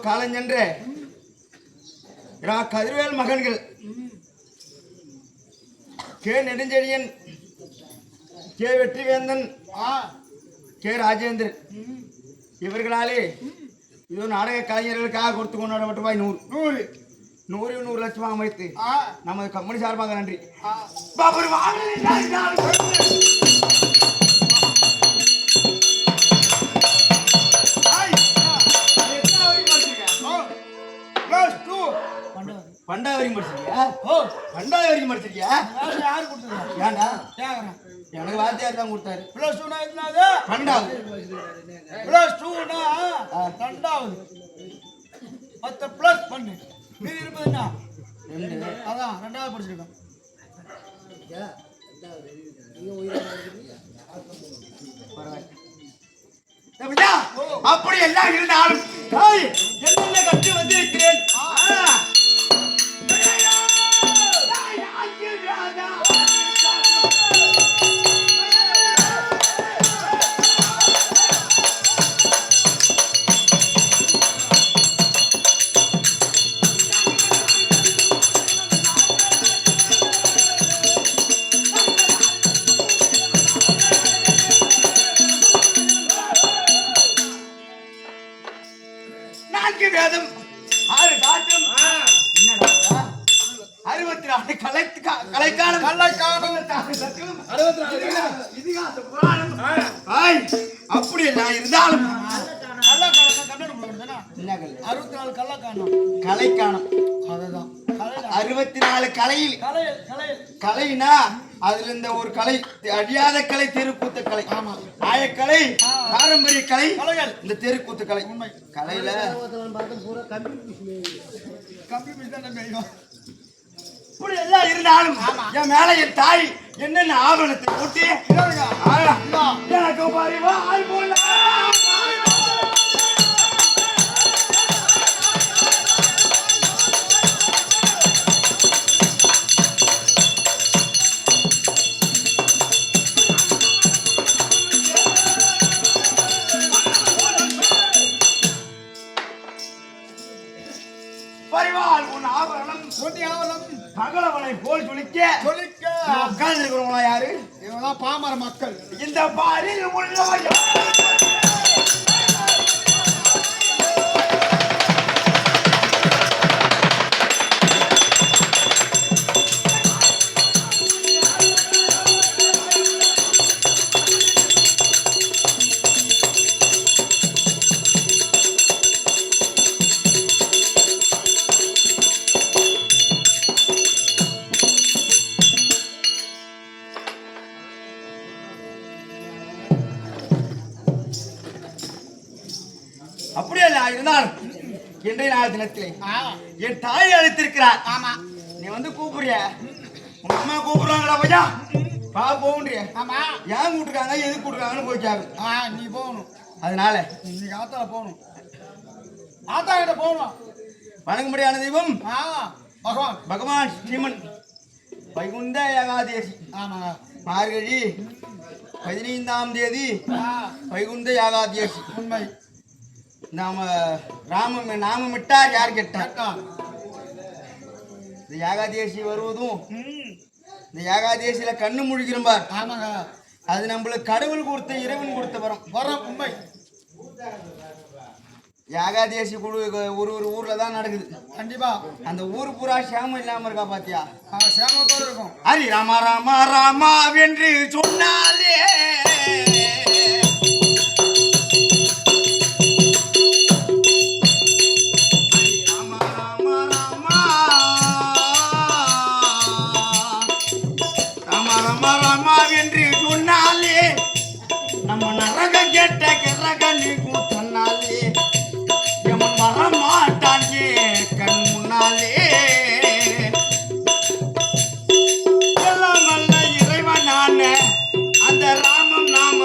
காலஞ்சென்ற கதிர்வேல் மகன்கள் K Nedunchezhiyan, K Vetrivendhan, K Rajendran இவர்களாலே இதோ நாடக கலைஞர்களுக்காக கொடுத்து கொண்டாடப்பட்ட ரூபாய் 100 லட்சம் அமைத்து நமது கம்பெனி சார்பாக நன்றி. பண்டாவது வரைக்கும் படிச்சிருக்கியா? பண்டாவது வரைக்கும் படிச்சிருக்கியா? யாரு கொடுத்தது? ஏன்டா? கேக்குறேன். எனக்கு வாத்தியார் தான் கொடுத்தாரு. +2 என்னது? பண்டாவது. +2 ரெண்டாவது 10 ப்ளஸ் பண்ணு. மீதி இருப்பதுன்னா 2 அதான் ரெண்டாவது படிச்சிருக்கேன். அப்படி எல்லாம் இருந்தாலும் என்ன கட்டி வந்திருக்கிறேன். வேதம் 6 சாட்டம் 64 கலைக்கான இதிகாச புராணம். அப்படி எல்லாம் இருந்தாலும் 64 கள்ளக்கானம் கலைக்கானம் அதுதான் 64 கலையில் கலைனா அதுல இந்த ஒரு கலை அழியாத கலை தெருக்கூத்து கலை. ஆமா. ஆயக்கலை, பாரம்பரிய கலை, கலைகள் இந்த தெருக்கூத்து கலை. உண்மை கலையில இப்படி எல்லாம் இருந்தாலும் என் மேல என் தாய் என்னென்ன ஆவணத்தை கூட்டி எனக்கு பரிவா பரிவால் உன் ஆபரணம் பகலவனை போல் சொல்லிக்க உட்கார்ந்து இருக்கிறவங்களா யாரு? இவங்கதான் பாமர மக்கள். இந்த பாரில் உள்ளவர் அப்படியே இருந்தாலும் இன்றைய நாள் தினத்திலே என் தாய் அழைத்திருக்கிறார். ஆமா. நீ வந்து கூப்பிடுறிய உங்க அம்மா கூப்பிடுறாங்களா பையா பா போன்றிய. ஆமா. ஏன் கூப்பிட்டுருக்காங்க எது கூப்பிட்டுருக்காங்கன்னு போய்க்காரு. நீ போகணும். அதனால இன்னைக்கு ஆத்தால போகணும். ஆத்தா கிட்ட போகணும். வணங்கும்படியான தெய்வம் பகவான் பகவான் ஸ்ரீமன் வைகுந்த ஏகாதேசி. ஆமா. மார்கழி 15ஆம் தேதி வைகுந்த ஏகாதேசி. உண்மை. நாமமிட்டார் யார் கேட்டார்? இந்த ஏகாதேசி வருவதும் இந்த ஏகாதேசியில கண்ணு முழிக்கிறோம்பார். ஆமாங்க. அது நம்மளுக்கு கடவுள் கொடுத்த இறைவன் கொடுத்த வரம். உண்மை. ஏகாதேசி ஒரு ஊர்ல தான் நடக்குது. கண்டிப்பா. அந்த ஊர் பூரா சேமம் இல்லாம இருக்கா பாத்தியா? சேமத்தோடு இருக்கும். ஹரி ராமா ராமா ராமா என்று சொன்னாலே என்று சொன்னாலே நம்ம நரக கேட்ட கிரகனி கூட்டனாலே எமன் வரமாட்டான் கண் முன்னாலே. எல்லாம் நல்ல இறைவனான அந்த ராமம் நாம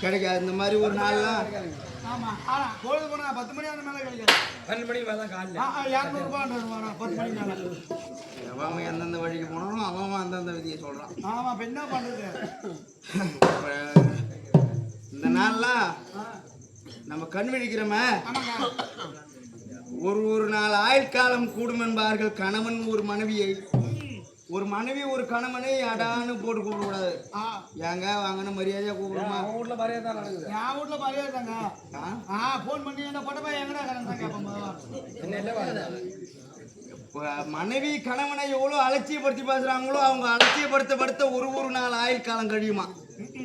கிடைக்காது இந்த மாதிரி ஒரு நாள்லாம். ஆமா ஆனா பொழுது போனா 10 மணி ஆன மேல கிடைக்காது. 12 மணிக்கு மேல தான் காலைல 200 ரூபாய் 10 மணி மேல. அவன் எந்தெந்த வழிக்கு போனாலும் அவன் அந்தந்த விதியை சொல்றான். ஆமா இப்ப என்ன பண்றது? இந்த நாள்லாம் நம்ம கண் விழிக்கிறோமே, ஒரு நாள் ஆயுள் காலம் கூடும் என்பார்கள். கணவன் ஒரு மனைவியை, ஒரு மனைவி ஒரு கணவனை அடான்னு போட்டு கூப்பிடக்கூடாது. ஏங்க வாங்கன்னு மரியாதையா கூப்பிடுமா? அவங்க வீட்டுல மரியாதை தான் நடக்குது. என் வீட்டுல மரியாதை தாங்க. போன் பண்ணி என்ன போட்டப்ப எங்கடா மனைவி கணவனை எவ்வளவு அலட்சியப்படுத்தி பேசுறாங்களோ அவங்க அலட்சியப்படுத்த ஒரு நாள் ஆயுள் காலம் கழியுமா?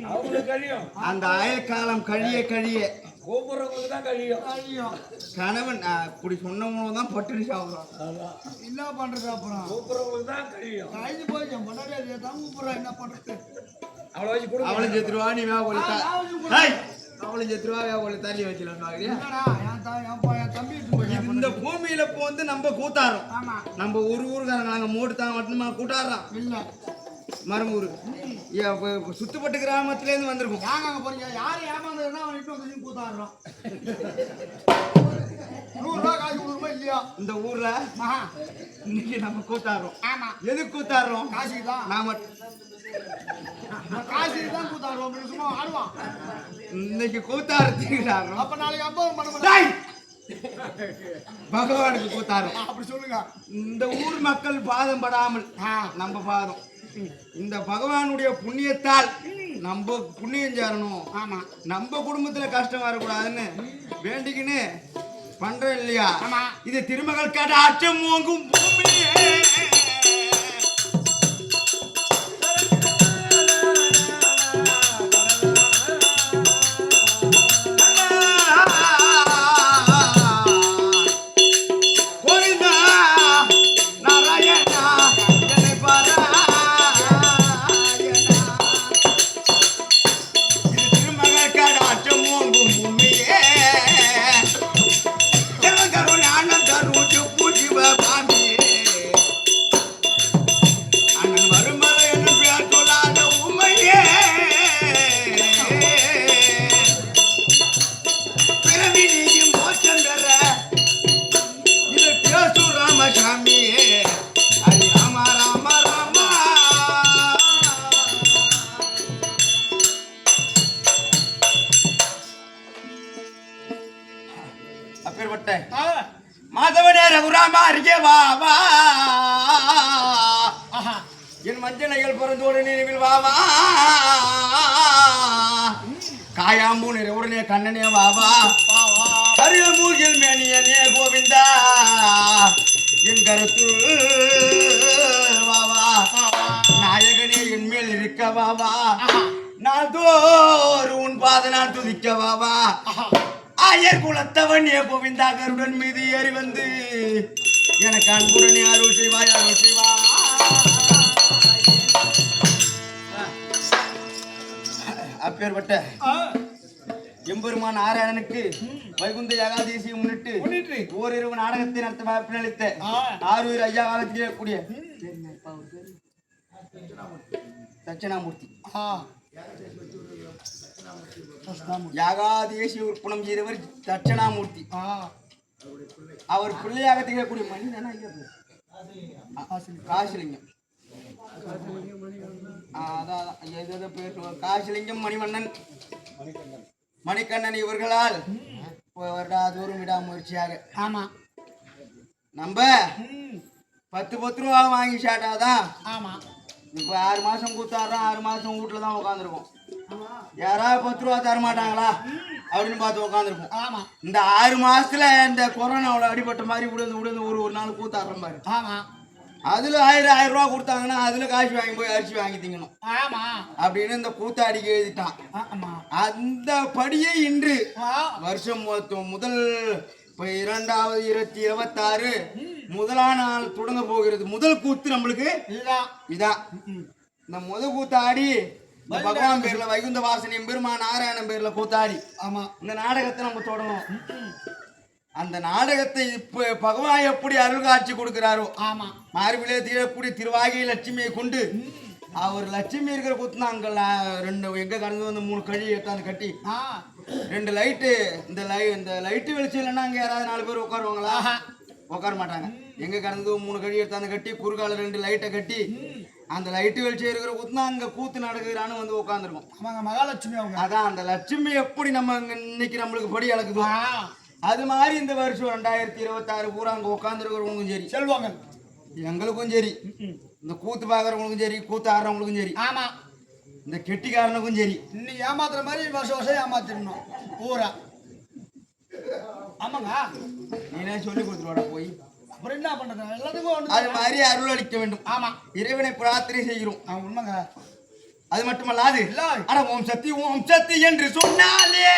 அவங்களுக்கு கழியும். அந்த ஆயுள் காலம் கழிய கூப்பிடுறவங்களுக்கு தான் கழியும். கணவன் அப்படி சொன்னவங்களும் தான் பட்டுன்னு சாப்பிடுறான். என்ன பண்றது? அப்புறம் கூப்பிடுறவங்களுக்கு தான் கழியும். கழிஞ்சு போய் முன்னாடியே தான் கூப்பிடுறா. என்ன பண்றது? அவளை வச்சு கொடுங்க. அவளும் செத்துருவா, நீ வேலை அவளும் செத்துருவா, வேலை தள்ளி வச்சுலாம். என் தம்பி இந்த பூமியில இப்போ வந்து நம்ம கூத்தாடுறோம். ஆமா நம்ம ஒரு ஊருக்காரங்க நாங்க மூடு தான் மட்டுமா கூட்டாடுறோம். இல்ல மருமூரு சுத்துப்பட்டு கிராமத்துல இருந்து வந்திருக்கும். யாங்க அங்க போறீங்க? யாரு ஏமாந்ததுன்னா அவன் இட்டு வந்து கூத்தாடுறோம். 100 ரூபாய் காசு கொடுக்குமா இல்லையா? இந்த ஊர்ல இன்னைக்கு நம்ம கூத்தாடுறோம். ஆமா எதுக்கு கூத்தாடுறோம்? காசுக்கு தான். நாம காசுக்கு தான் கூத்தாடுறோம். சும்மா ஆடுவான். இன்னைக்கு கூத்தாடுறதுக்கு அப்ப நாளைக்கு அம்பவம் பண்ண மாட்டேன். பகவானுக்கு கூத்தாடுறோம். அப்படி சொல்லுங்க. இந்த ஊர் மக்கள் பாதம் படாமல் நம்ம பாதம், இந்த பகவானுடைய புண்ணியத்தால் நம்ம புண்ணியம் சேரணும். ஆமா நம்ம குடும்பத்துல கஷ்டம் வரக்கூடாதுன்னு வேண்டிக்கின்னு பண்றோம் இல்லையா? இது திருமகள் காட்ட அச்சம் ஓங்கும் பூமியே. மாதவனே ரகுராமா அருகே வாவா, என் மஞ்சளைகள் பிறந்தோடு நினைவில் வாவா, காயாம்பூ உடனே கண்ணனே வாவா, கரிய மூகில் மேனியனே கோவிந்தா, என் கருத்துள் வாவா, நாயகனே என் மேல் இருக்க வாவா, நாள்தோறும் உன் பாத நான் துதிக்க வாவா, ஆயர் குலத்தவன் ஏ கோவிந்தா கருடன் மீது ஏறி வந்து எனக்கு அன்புடனே அருள் செய்வாய் அருள் செய்வா. அப்பேற்பட்ட எம்பெருமான் நாராயணனுக்கு வைகுந்த ஏகாதசியை முன்னிட்டு ஓரிரவு நாடகத்தை நடத்த வாய்ப்பினளித்த ஆரூர் ஐயா காலத்திலே கூடிய தட்சிணாமூர்த்தி யாகாதேசி உற்பணம் செய்தவர் தட்சிணாமூர்த்தி. அவர் பிள்ளையாக திகழக்கூடிய மனிதனா காசிலிங்கம், காசிலிங்கம் மணிவண்ணன் மணிகண்ணன் இவர்களால் வருடாதோறும் விடாமுயற்சியாக ஆமா நம்ம 10 ரூபா வாங்கி சாட்டாதான். ஆமா இப்போ 6 மாசம் கூத்தாடுறோம், 6 மாசம் வீட்டுல தான் உட்காந்துருக்கோம். யாராவது 10 ரூபா தர மாட்டாங்களா அப்படின்னு பார்த்து உட்காந்துருப்போம். ஆமா இந்த 6 மாசத்துல இந்த கொரோனாவில் அடிபட்ட மாதிரி விழுந்து ஒரு நாள் கூத்தாடுறோம் பாரு. ஆமா அதுல 1000 ரூபா கொடுத்தாங்கன்னா அதுல காசு வாங்கி போய் அரிசி வாங்கி திங்கணும் ஆமா அப்படின்னு இந்த கூத்தாடிக்கு எழுதிட்டான். அந்த படியை இன்று வருஷம் முதல் 2026 முதலாம் நாள் தொடங்க போகிறது. முதல் கூத்து நம்மளுக்கு இதான். இந்த முதல் கூத்தாடி பகவான் பேர்ல வைகுந்த வாசனை பெருமான் நாராயணன் பேர்ல கூத்தாடி இந்த நாடகத்தை நம்ம தொடங்கணும். அந்த நாடகத்தை இப்ப பகவான் எப்படி அருள் காட்சி கொடுக்கிறாரோ, மார்பிலே தீரக்கூடிய திருவாகி லட்சுமியை கொண்டு அவர் லட்சுமி இருக்கிற குத்துனா அங்க ரெண்டு எங்க கடந்து வந்து 3 கழி எடுத்தாந்து கட்டி 2 லைட்டு இந்த லைட்டு வெளிச்சம் இல்லைன்னா அங்க யாராவது 4 பேர் உட்காருவாங்களா? உட்கார மாட்டாங்க. எங்க கடந்து 3 கழி எடுத்தாந்து கட்டி குறுக்கால 2 லைட்டை கட்டி அந்த லைட்டு வெளிச்சம் இருக்கிற குத்துனா அங்க கூத்து நடக்குறான்னு வந்து உட்காந்துருக்கும். ஆமாங்க, மகாலட்சுமி அவங்க. அதான் அந்த லட்சுமி எப்படி நம்ம இன்னைக்கு நம்மளுக்கு படி அளக்குதோ அது மாதிரி இந்த வருஷம் 2026 பூரா அங்க உட்காந்துருக்கிறவங்களுக்கும் சரி, செல்வாங்க எங்களுக்கும் சரி, இந்த கூத்து பாக்குறவங்களுக்கும் சரி, கூத்து ஆடுறவங்களுக்கும் சரி, ஆமா, இந்த கெட்டிக்காரனுக்கும் சரி, இன்னைக்கு ஏமாத்துற மாதிரி வருஷம் ஏமாத்திடணும் பூரா. ஆமாங்க, நீனே சொல்லி கொடுத்துருவாடா போய். அப்புறம் என்ன பண்றது? எல்லாத்துக்கும் அது மாதிரி அருள் அளிக்க வேண்டும். ஆமா, இறைவனை பிரார்த்தனை செய்கிறோம். உண்மைங்க. அது மட்டுமல்லாது ஆனா ஓம் சக்தி என்று சொன்னாலே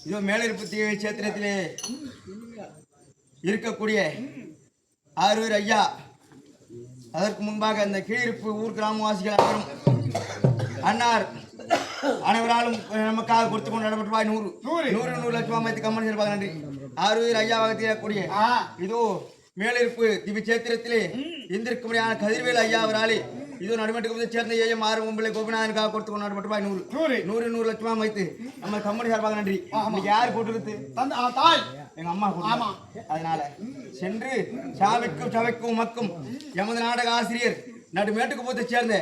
இதோ மேலிருப்பு தீவை சேத்திரத்திலே இருக்கக்கூடிய ஆரூர் ஐயா, அதற்கு முன்பாக அந்த கீழிருப்பு ஊர் கிராமவாசிகள் அனைவரும் அன்னார் அனைவராலும் நமக்காக கொடுத்து கொண்டு நடப்பட்டு 100 லட்சம் அமைத்து கம்மன் சிறப்பாக நன்றி. ஆரூர் ஐயாவாக தீரக்கூடிய இதோ மேலிருப்பு திவ்ய சேத்திரத்திலே இந்திருக்கும்படியான கதிர்வேல் ஐயா அவராலே இதோ நடுமட்டுக்கு சேர்ந்த ஏஎம் ஆறு மும்பிள்ளை கோபிநாதனுக்காக கொடுத்து கொண்டாடு மட்டும் 100 லட்சமா வைத்து நம்ம கம்பெனி சார்பாக நன்றி. யார் போட்டுருக்கு? தாய், எங்க அம்மா. அதனால சென்று சாமிக்கும் சபைக்கும் உமக்கும் எமது நாடக ஆசிரியர் நடுமேட்டுக்கு போத்து சேர்ந்த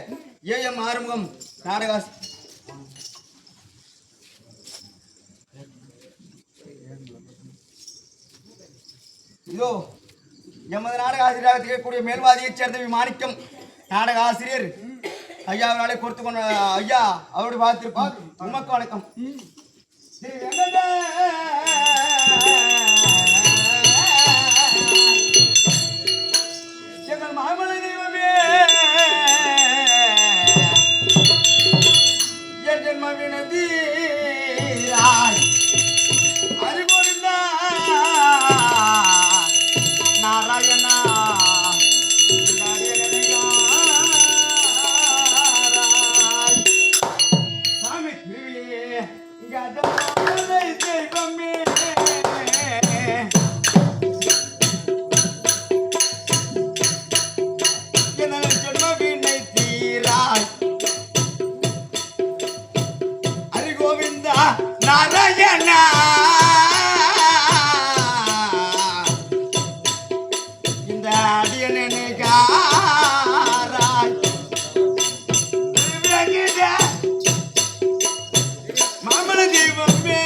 ஏஎம் ஆறுமுகம் நாடக இதோ எமது நாடக ஆசிரியராக திகழக்கூடிய மேல்வாதியைச் சேர்ந்த மாணிக்கம் நாடக ஆசிரியர் ஐயா அவராலே கொடுத்து கொண்ட ஐயா அவருடைய பார்த்திருப்பார். உமக்கு வணக்கம். எங்கள் மாமலை தெய்வமே, என் ஜென்மவினதி அறிவுறுந்தா நாராயணா நாராயணா இந்த அடியனுக்காராய் மாமல தெய்வமே,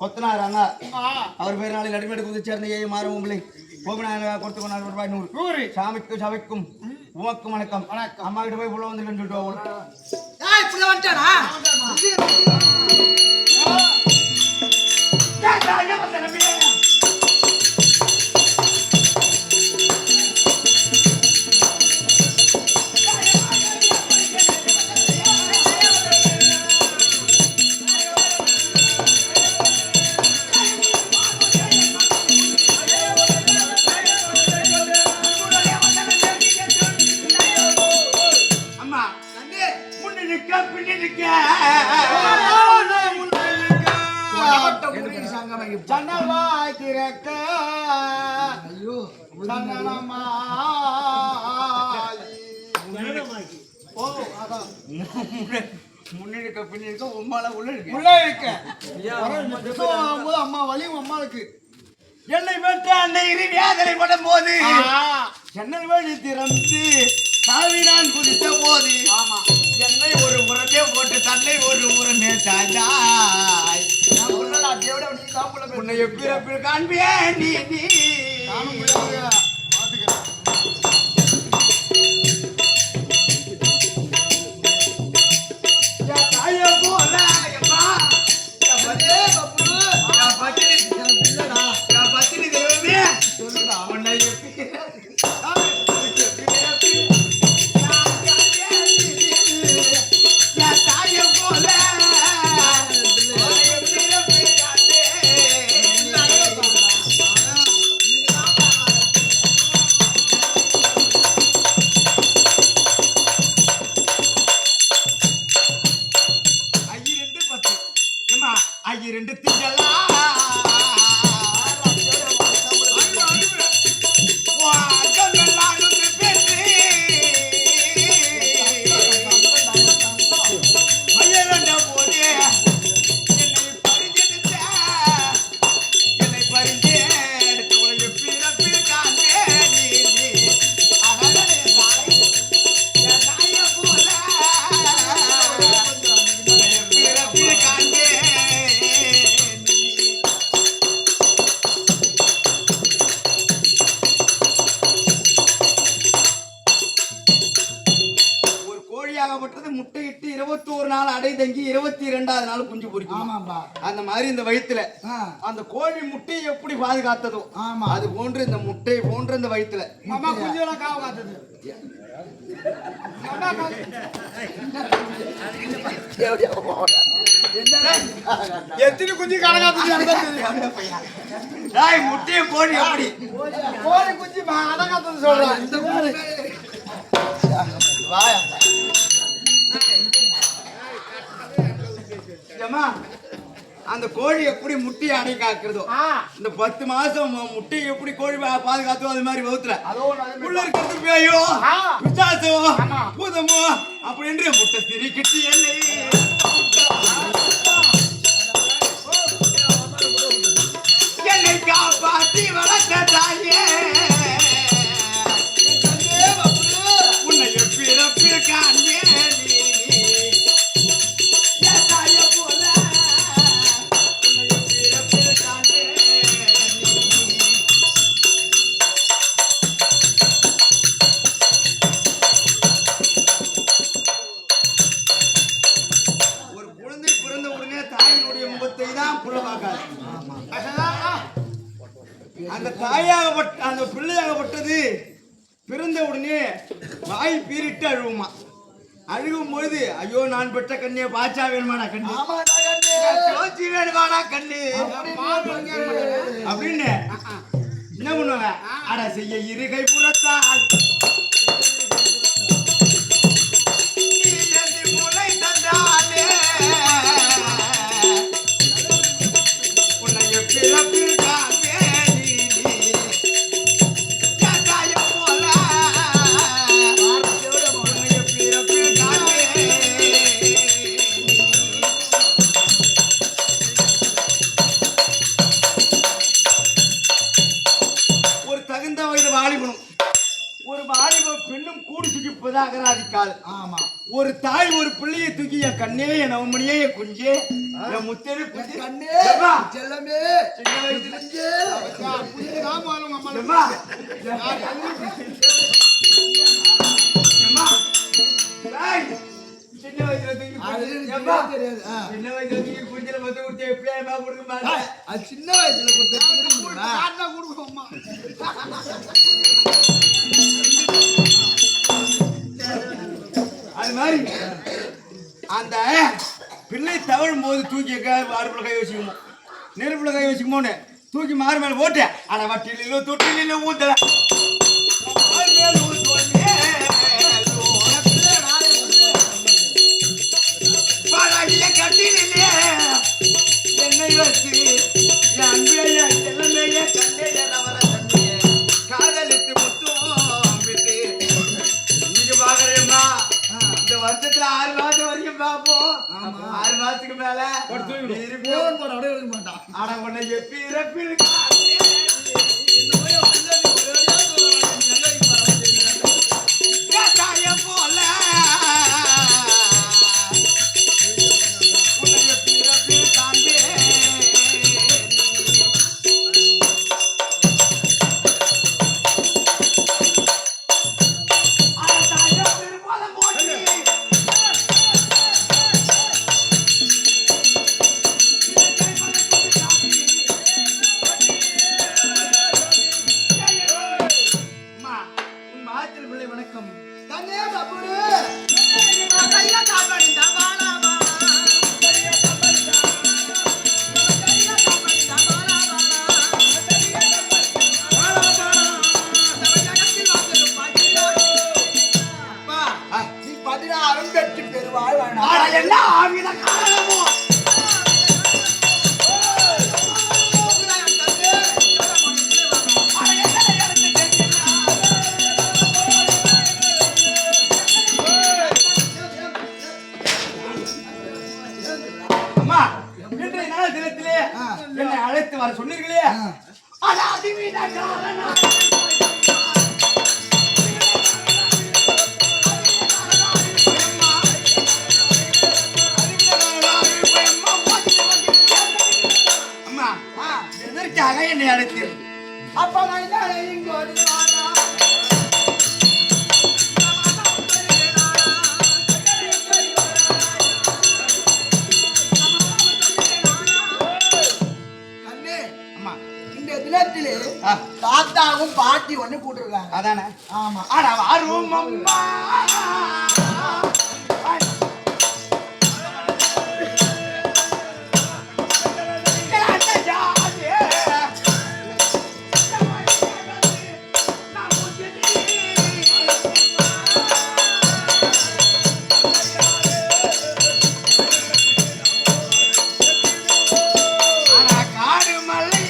கொத்தனார் அண்ணா அவர் பேர் நாளில் அடிமேடு குதிச்சு சேர்ந்த ஏழு மாறும் உங்களை கோபநாயக கொடுத்து கொண்டாடு ரூபாய் 100 சாமிக்கும் சபைக்கும் உமக்கும் வணக்கம் அம்மா கிட்ட போய் புள்ள வந்து சொல்லிட்டு சன்னவாய் திறக்க முன்னிருக்க பின்னிருக்க உம்மால உள்ள இருக்க அம்மா வலியும் அம்மாவுக்கு என்னை பெற்ற அன்னை வேதனை படும் போது ஜன்னல் வழி திறந்து சாவி நான் குதித்த போது என்னை ஒரு முறமே போட்டு தன்னை ஒரு முறமே சாய்ந்தாய் உன்னை எப்படி காண்பியே நீ தாய போல பத்தினி தெய்வமே சொல்லுடா உன்னை ரெண்டு திங்களா முட்டையிட்டு 21 நாள் அடை தங்கி 22வது நாள் குஞ்சு பொரிக்கும். அந்த மாதிரி இந்த வயித்துல அந்த கோழி முட்டையை எப்படி பாதுகாத்ததோ அது போன்று இந்த முட்டை போன்ற இந்த வயித்துல எத்தனை குஞ்சு கணக்காத்து முட்டையை கோழி எப்படி கோழி குஞ்சு அடங்காத்தது சொல்றேன். அந்த கோழி எப்படி முட்டையை அடை காக்குறதோ இந்த 10 மாசம் முட்டையை எப்படி கோழி பாதுகாத்தோ அது மாதிரி வகுத்துல உள்ள இருக்கிறது பேயோ பிசாசோ பூதமோ அப்படின்னு முட்டை திரிக்கிட்டு என்னை காப்பாத்தி வளர்த்த தாயே உன்னை பிறப்பில் காண்பே அந்த தாயாகப்பட்ட அந்த பிள்ளையாகப்பட்டது பிறந்த உடனே வாய் பீரிட்டு அழுவுமா. அழுகும் பொழுது ஐயோ நான் பெற்ற கண்ணிய பாச்சா வேணுமாடா கண்ணு சோச்சி வேணுமாடா கண்ணு அப்படின்னு என்ன பண்ணுவாங்க அட செய்ய இருகை புறத்தால் முளை தந்தாலே உன்னை பிறப்பில் ஒரு வாலிப பெண்ணும் கூட முடிச்சுட்டு இப்பதான் அகராதிக்கால். ஆமா ஒரு தாய் ஒரு பிள்ளையை தூக்கி என் கண்ணே என் நவமணியே என் குஞ்சே என் முத்தேனு குஞ்சு கண்ணே ஏம்மா, செல்லமே சின்ன வயசுல புரியுது உங்க அம்மா ஏம்மா, ஏம்மா, ஏய், சின்ன வயசுல தூக்கி ஏம்மா, தெரியாது சின்ன வயசுல தூக்கி குஞ்சில மொத்த கொடுத்து எப்படியா ஏமா கொடுக்க மாட்டேன். அது சின்ன வயசுல கொடுத்தோம்மா அது மாதிரி அந்த பிள்ளை தவழும் போது தூக்கி அடுப்புல கை வச்சுக்கணும், நெருப்புல கை வச்சுக்கமோன்னு தூக்கி மாறு மேல போட்டு ஆனா வட்டியில தொட்டில ஊத்தல கட்டிலே என்னை வச்சு என் அன்பைய செல்லமைய கண்ணைய தவற தண்ணிய காதலித்து முத்தும் விட்டு இன்னைக்கு பாக்குறேம்மா இந்த வருஷத்துல 6 மாசம் வரைக்கும் பாப்போம். 6 மாசத்துக்கு மேல மாட்டான் ஆனா உன்னை எப்பி இறப்பில் போல உன்னை எப்பி இறப்பில் காண்பே வணக்கம். கண்ணே பாப்புரு கையா காப்பாடி தபாலா நீ 16 பெற்று பெறுவாய் வேணாம் என்ன ஆவித காரணமோ அம்மா இன்றைய நாள் தினத்திலே என்னை அழைத்து வர சொன்னீர்களே அது அதிவீத காரணம். அம்மா எதற்காக என்னை அழைத்தீர்கள்? அப்ப நான் இங்க வருவானா கண்ணே அம்மா இந்த தினத்திலே தாத்தாவும் பாட்டி ஒண்ணு போட்டிருக்காங்க அதானே. ஆமா ஆனா வரும் அம்மா ஆனா காடு மலை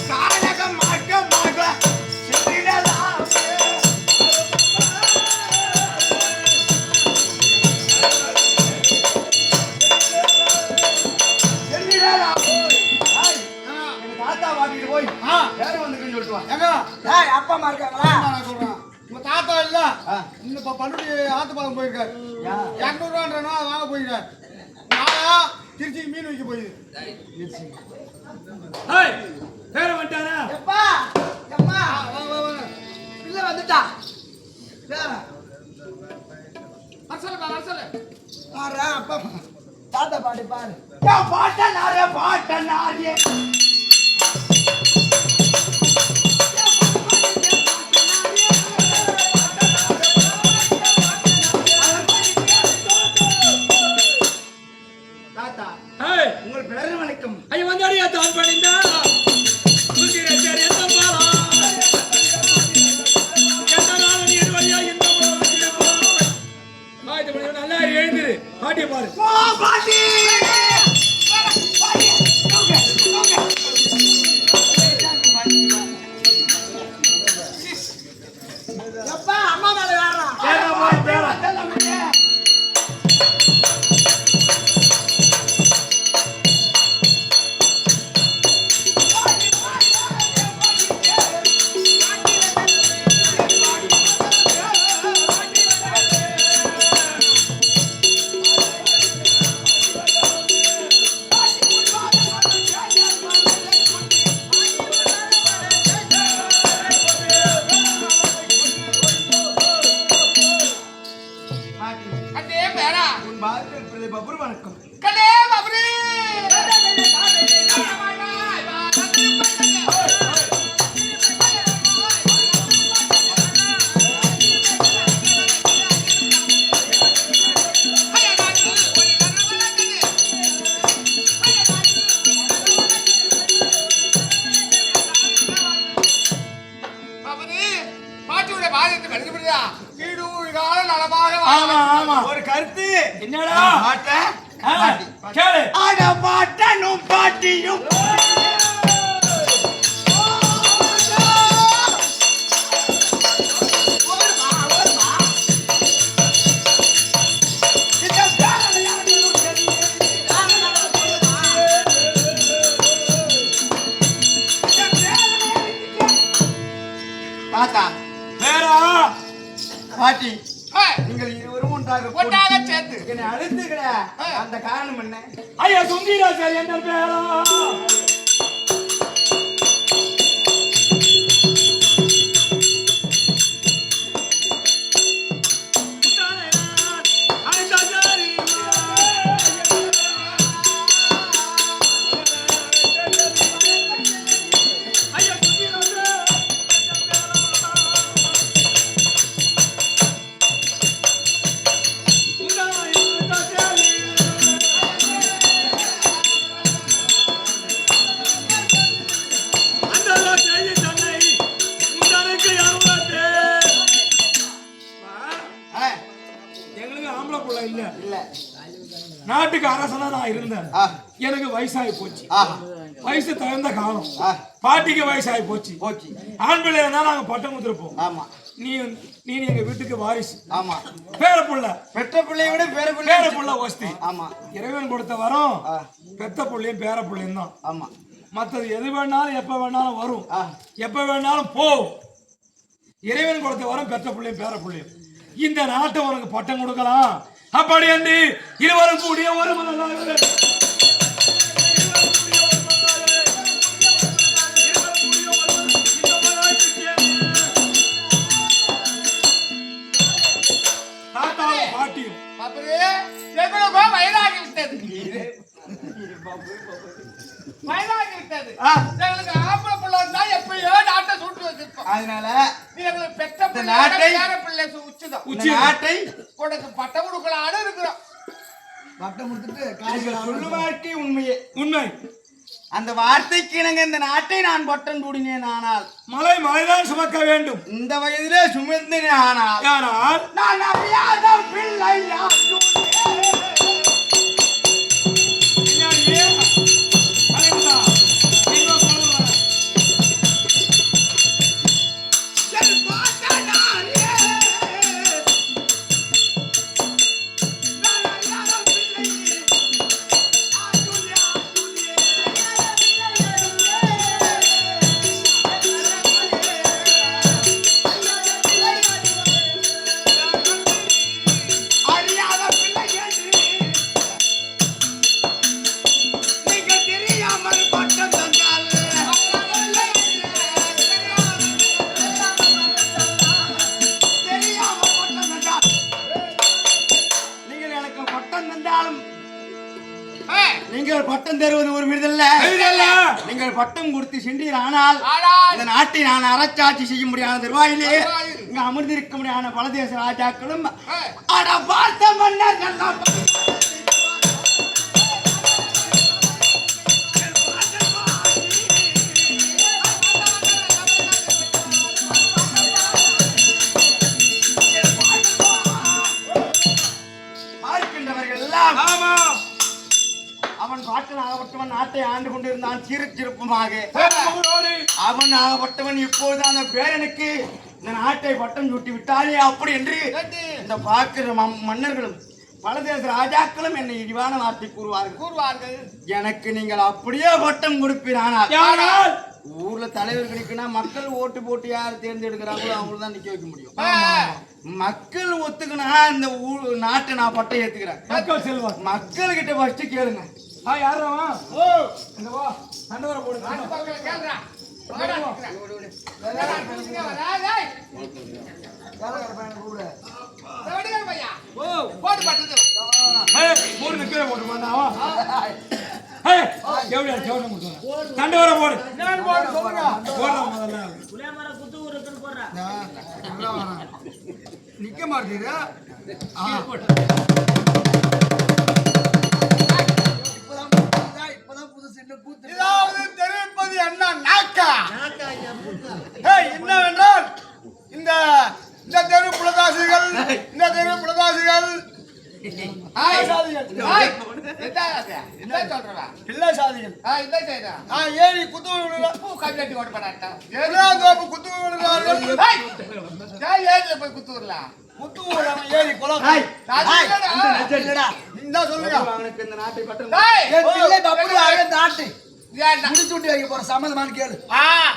காலக மாட்ட சென்றிடலாம். சென்றிடலாம். ஏய், எங்க தாத்தா வாட்டிட்டு போய் வேற வந்துருக்குன்னு சொல்லிட்டு வா. ஏங்க ஏய் அப்பா அம்மா இருக்காங்களா நான் சொல்றேன். உங்க தாத்தா இல்ல ஆ. இன்னும் பண்ருட்டி ஆத்துப்பாலம் போயிருக்காரு யா. 200 ரூபான்றா வாங்க போயிருக்காரு நானா திருச்சி மீன் வைக்க போயிது ஏய், பேர வந்துட்டாரா? எப்பா எம்மா பிள்ளை வந்துட்டா பாரு அப்பா தாத்தா பாட்டி பாரு பாட்டனாரே தாத்தா ஏய், உங்கள் பிறகு வணக்கம். ஐயா வந்தாடியா தான் பண்ணிந்தா சுத்திரச்சேரி எந்த பாலா எந்த நாள் நீ வழியா இந்த நல்லா எழுந்துரு பாட்டியை பாரு. பாட்டி எப்பா அம்மா மேல ஏறா கண்ணே பேரா உன் பாத்தியார் பிள்ளை பப்ரு வணக்கம். கண்ணே பப்ரி ஒரு கருத்து என்னடா பாட்ட கேளு. ஆட பாட்டனும் பாட்டியும் தாத்தா வேறா பாட்டி நீங்கள் இருவரும் ஒன்றாக சேர்த்து என்னை அழுத்துக்கிற அந்த காரணம் என்ன? ஐயா சுந்தீராசாரி என்ன பேரா நாட்டுக்கு அரசனா நான் இருந்தேன். எனக்கு வயசாகி போச்சு. வயசு தகுந்த காலம். பாட்டிக்கு வயசாகி போச்சு. ஆண் பிள்ளை இருந்தா நாங்க பட்டம் கொடுத்துருப்போம். ஆமா, நீ எங்க வீட்டுக்கு வாரிசு. ஆமா, பேர புள்ள பெற்ற பிள்ளைய விட பேர புள்ள வசதி. ஆமா, இறைவன் கொடுத்த வரம் பெத்த புள்ளையும் பேர புள்ளையும் தான். ஆமா, மற்றது எது வேணாலும் எப்ப வேணாலும் வரும், எப்ப வேணாலும் போ. இறைவன் கொடுத்த வரம் பெற்ற புள்ளையும் பேர புள்ளையும். இந்த நாட்டை உனக்கு பட்டம் கொடுக்கலாம். அப்படி என்று இருவரும் கூடிய ஒரு மனதாக தாத்தாவும் பாட்டியும் வயதாகிவிட்டது. வயதாகிவிட்டது. எங்களுக்கு ஆம்பளை பிள்ளை இருந்தா எப்பயோ நாட்டை சுட்டு வச்சிருக்கோம். அதனால எங்களுக்கு பெற்ற பிள்ளை பிள்ளை உச்சுதான். நாட்டை உனக்கு பட்டம் கொடுக்கலான்னு இருக்கிறோம். பட்டம் கொடுத்துட்டு சொல்லு வாழ்க்கை உண்மையே உண்மை. அந்த வார்த்தைக்கு இணங்க இந்த நாட்டை நான் பட்டம் சூடினேன். ஆனால் மலைதான் சுமக்க வேண்டும். இந்த வயதிலே சுமந்தேன். ஆனால் நான் அறியாத பிள்ளை நீங்கள் பட்டம் தருவது ஒரு விடுதல்ல. நீங்கள் பட்டம் கொடுத்து சென்றீர். ஆனால் இந்த நாட்டை நான் அரசாட்சி செய்ய முடியாத தருவாயிலே இங்க அமர்ந்திருக்க முடியாத பலதேச ராஜாக்களும் பார்த்த மன்னர்கள் பார்க்கின்றவர்கள் எல்லாம் அவன் பாட்டன் ஆகப்பட்டவன் நாட்டை ஆண்டு கொண்டிருந்தான் சீரச்சிறப்புமாக. அவன் ஆகப்பட்டவன் இப்போது அந்த பேரனுக்கு இந்த நாட்டை பட்டம் சூட்டி விட்டானே அப்படி என்று இந்த பார்க்கிற மன்னர்களும் பலதேச ராஜாக்களும் என்னை இழிவான வார்த்தை கூறுவார்கள். எனக்கு நீங்கள் அப்படியே பட்டம் கொடுப்பீரானால் ஊர்ல தலைவர்களுக்குன்னா மக்கள் ஓட்டு போட்டு யார் தேர்ந்தெடுக்கிறாங்களோ அவங்கள தான் நிக்க வைக்க முடியும். மக்கள் ஒத்துக்குனா இந்த நாட்டை நான் பட்டம் ஏத்துக்கிறேன். மக்கள் செல்வார். மக்கள் கிட்ட ஃபர்ஸ்ட் கேளுங்க. யாரா சண்டவர போடுங்க. வெடிகார பையா போட்டு பட்டது போடு கீழே போட்டு பண்ணாவா எவ்வளோ செவனை கொடுத்துறேன் தண்டு வர போடு நான் போட்டு சொல்லுங்க போடலாம் முதல்ல புளியமரம் குத்து ஊருக்குன்னு போடுறேன் நிக்க மாட்டேங்குது இதாவது தெரிவிப்பது என்ன நாக்கா என்னவென்றால் இந்த தெரு புலதாசிகள் ஏறி குத்து போய் குத்துறா குத்து ஏறி குளம் சொல்லுங்க இந்த நாட்டை பட்டம் சம்மதமான கேளு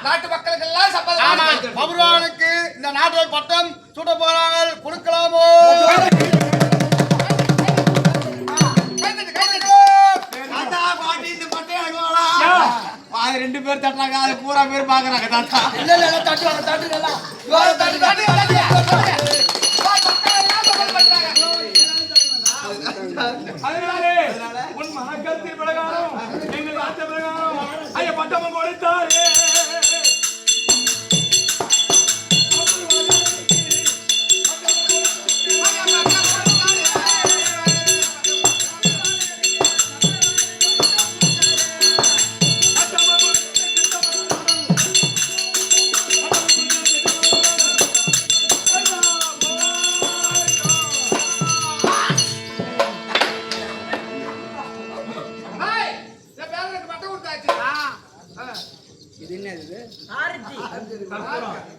நாட்டு மக்களுக்கு எல்லாம் சம்மதம் பபுரானுக்கு இந்த நாட்டோட பட்டம் சூட்ட போறாங்க கொடுக்கலாமோ ரெண்டு பேர் தட்டுறாங்க அது பூரா பேர் பாக்குறாங்க தாத்தா அதனாலே உன் மனக்கத்தின் பிரகாரம் எங்கள் ஆத்த பிரகாரம் ஐயா பட்டமும் கொடுத்தாரே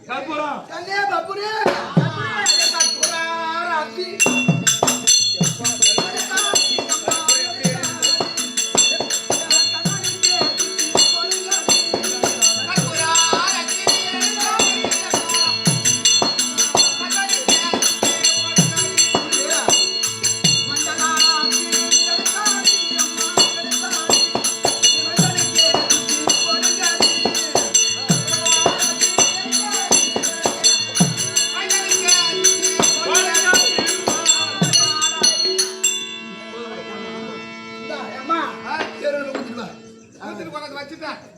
கற்பூரம்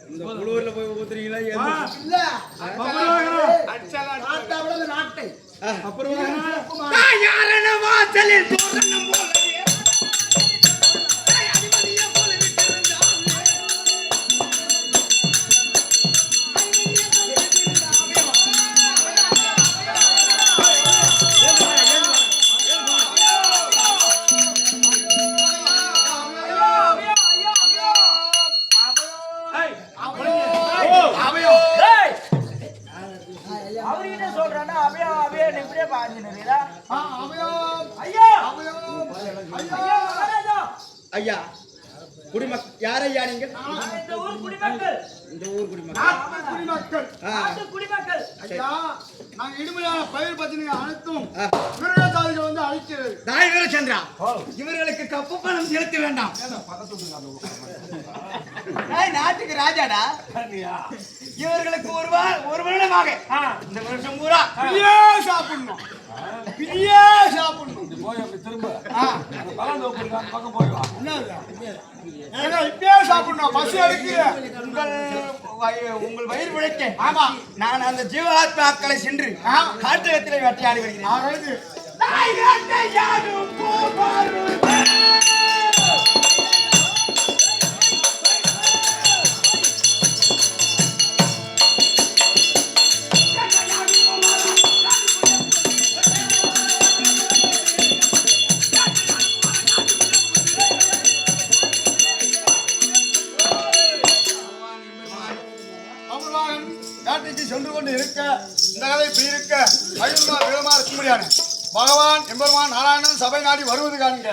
இந்த குளூர்ல போய் ஊத்துறீங்களா நாட்டை அப்புறம் யாரன வாசலில் தோரணம் போல அவர்கிட்ட சொல்றானா அவையே இப்படியே பாஞ்சினீரா ஐயா குடிமக்கள் யாரையா நீங்க இந்த ஊர் குடிமக்கள் குடிமக்கள் ஐயா நாங்க இடுமையான பயிர் பத்தினிங்க அனைத்தும் மிருகசாதிகள் வந்து அழிக்கிறது நாய் வீரச்சந்திரா இவர்களுக்கு கப்பு பணம் செலுத்த வேண்டாம் நாட்டுக்கு ராஜாடா இவர்களுக்கு ஒரு வருடமாக இந்த வருஷம் பூரா சாப்பிடணும் போய் அப்படி திரும்ப பலம் தோப்பிருக்கான் பக்கம் போயிடுவா இப்பயே சாப்பிடணும் பசி எடுக்கு உங்கள் வயிறு பிழைக்க ஆமா நான் அந்த ஜீவாத்மாக்களை சென்று காட்டகத்திலே வேட்டையாடி வருகிறேன் நாட்டுக்கு சென்று கொண்டு இருக்க இந்த கதை இப்படி இருக்க அழுமா விழமா இருக்க முடியாது பகவான் எம்பெருமான் நாராயணன் சபை நாடி வருவது காண்க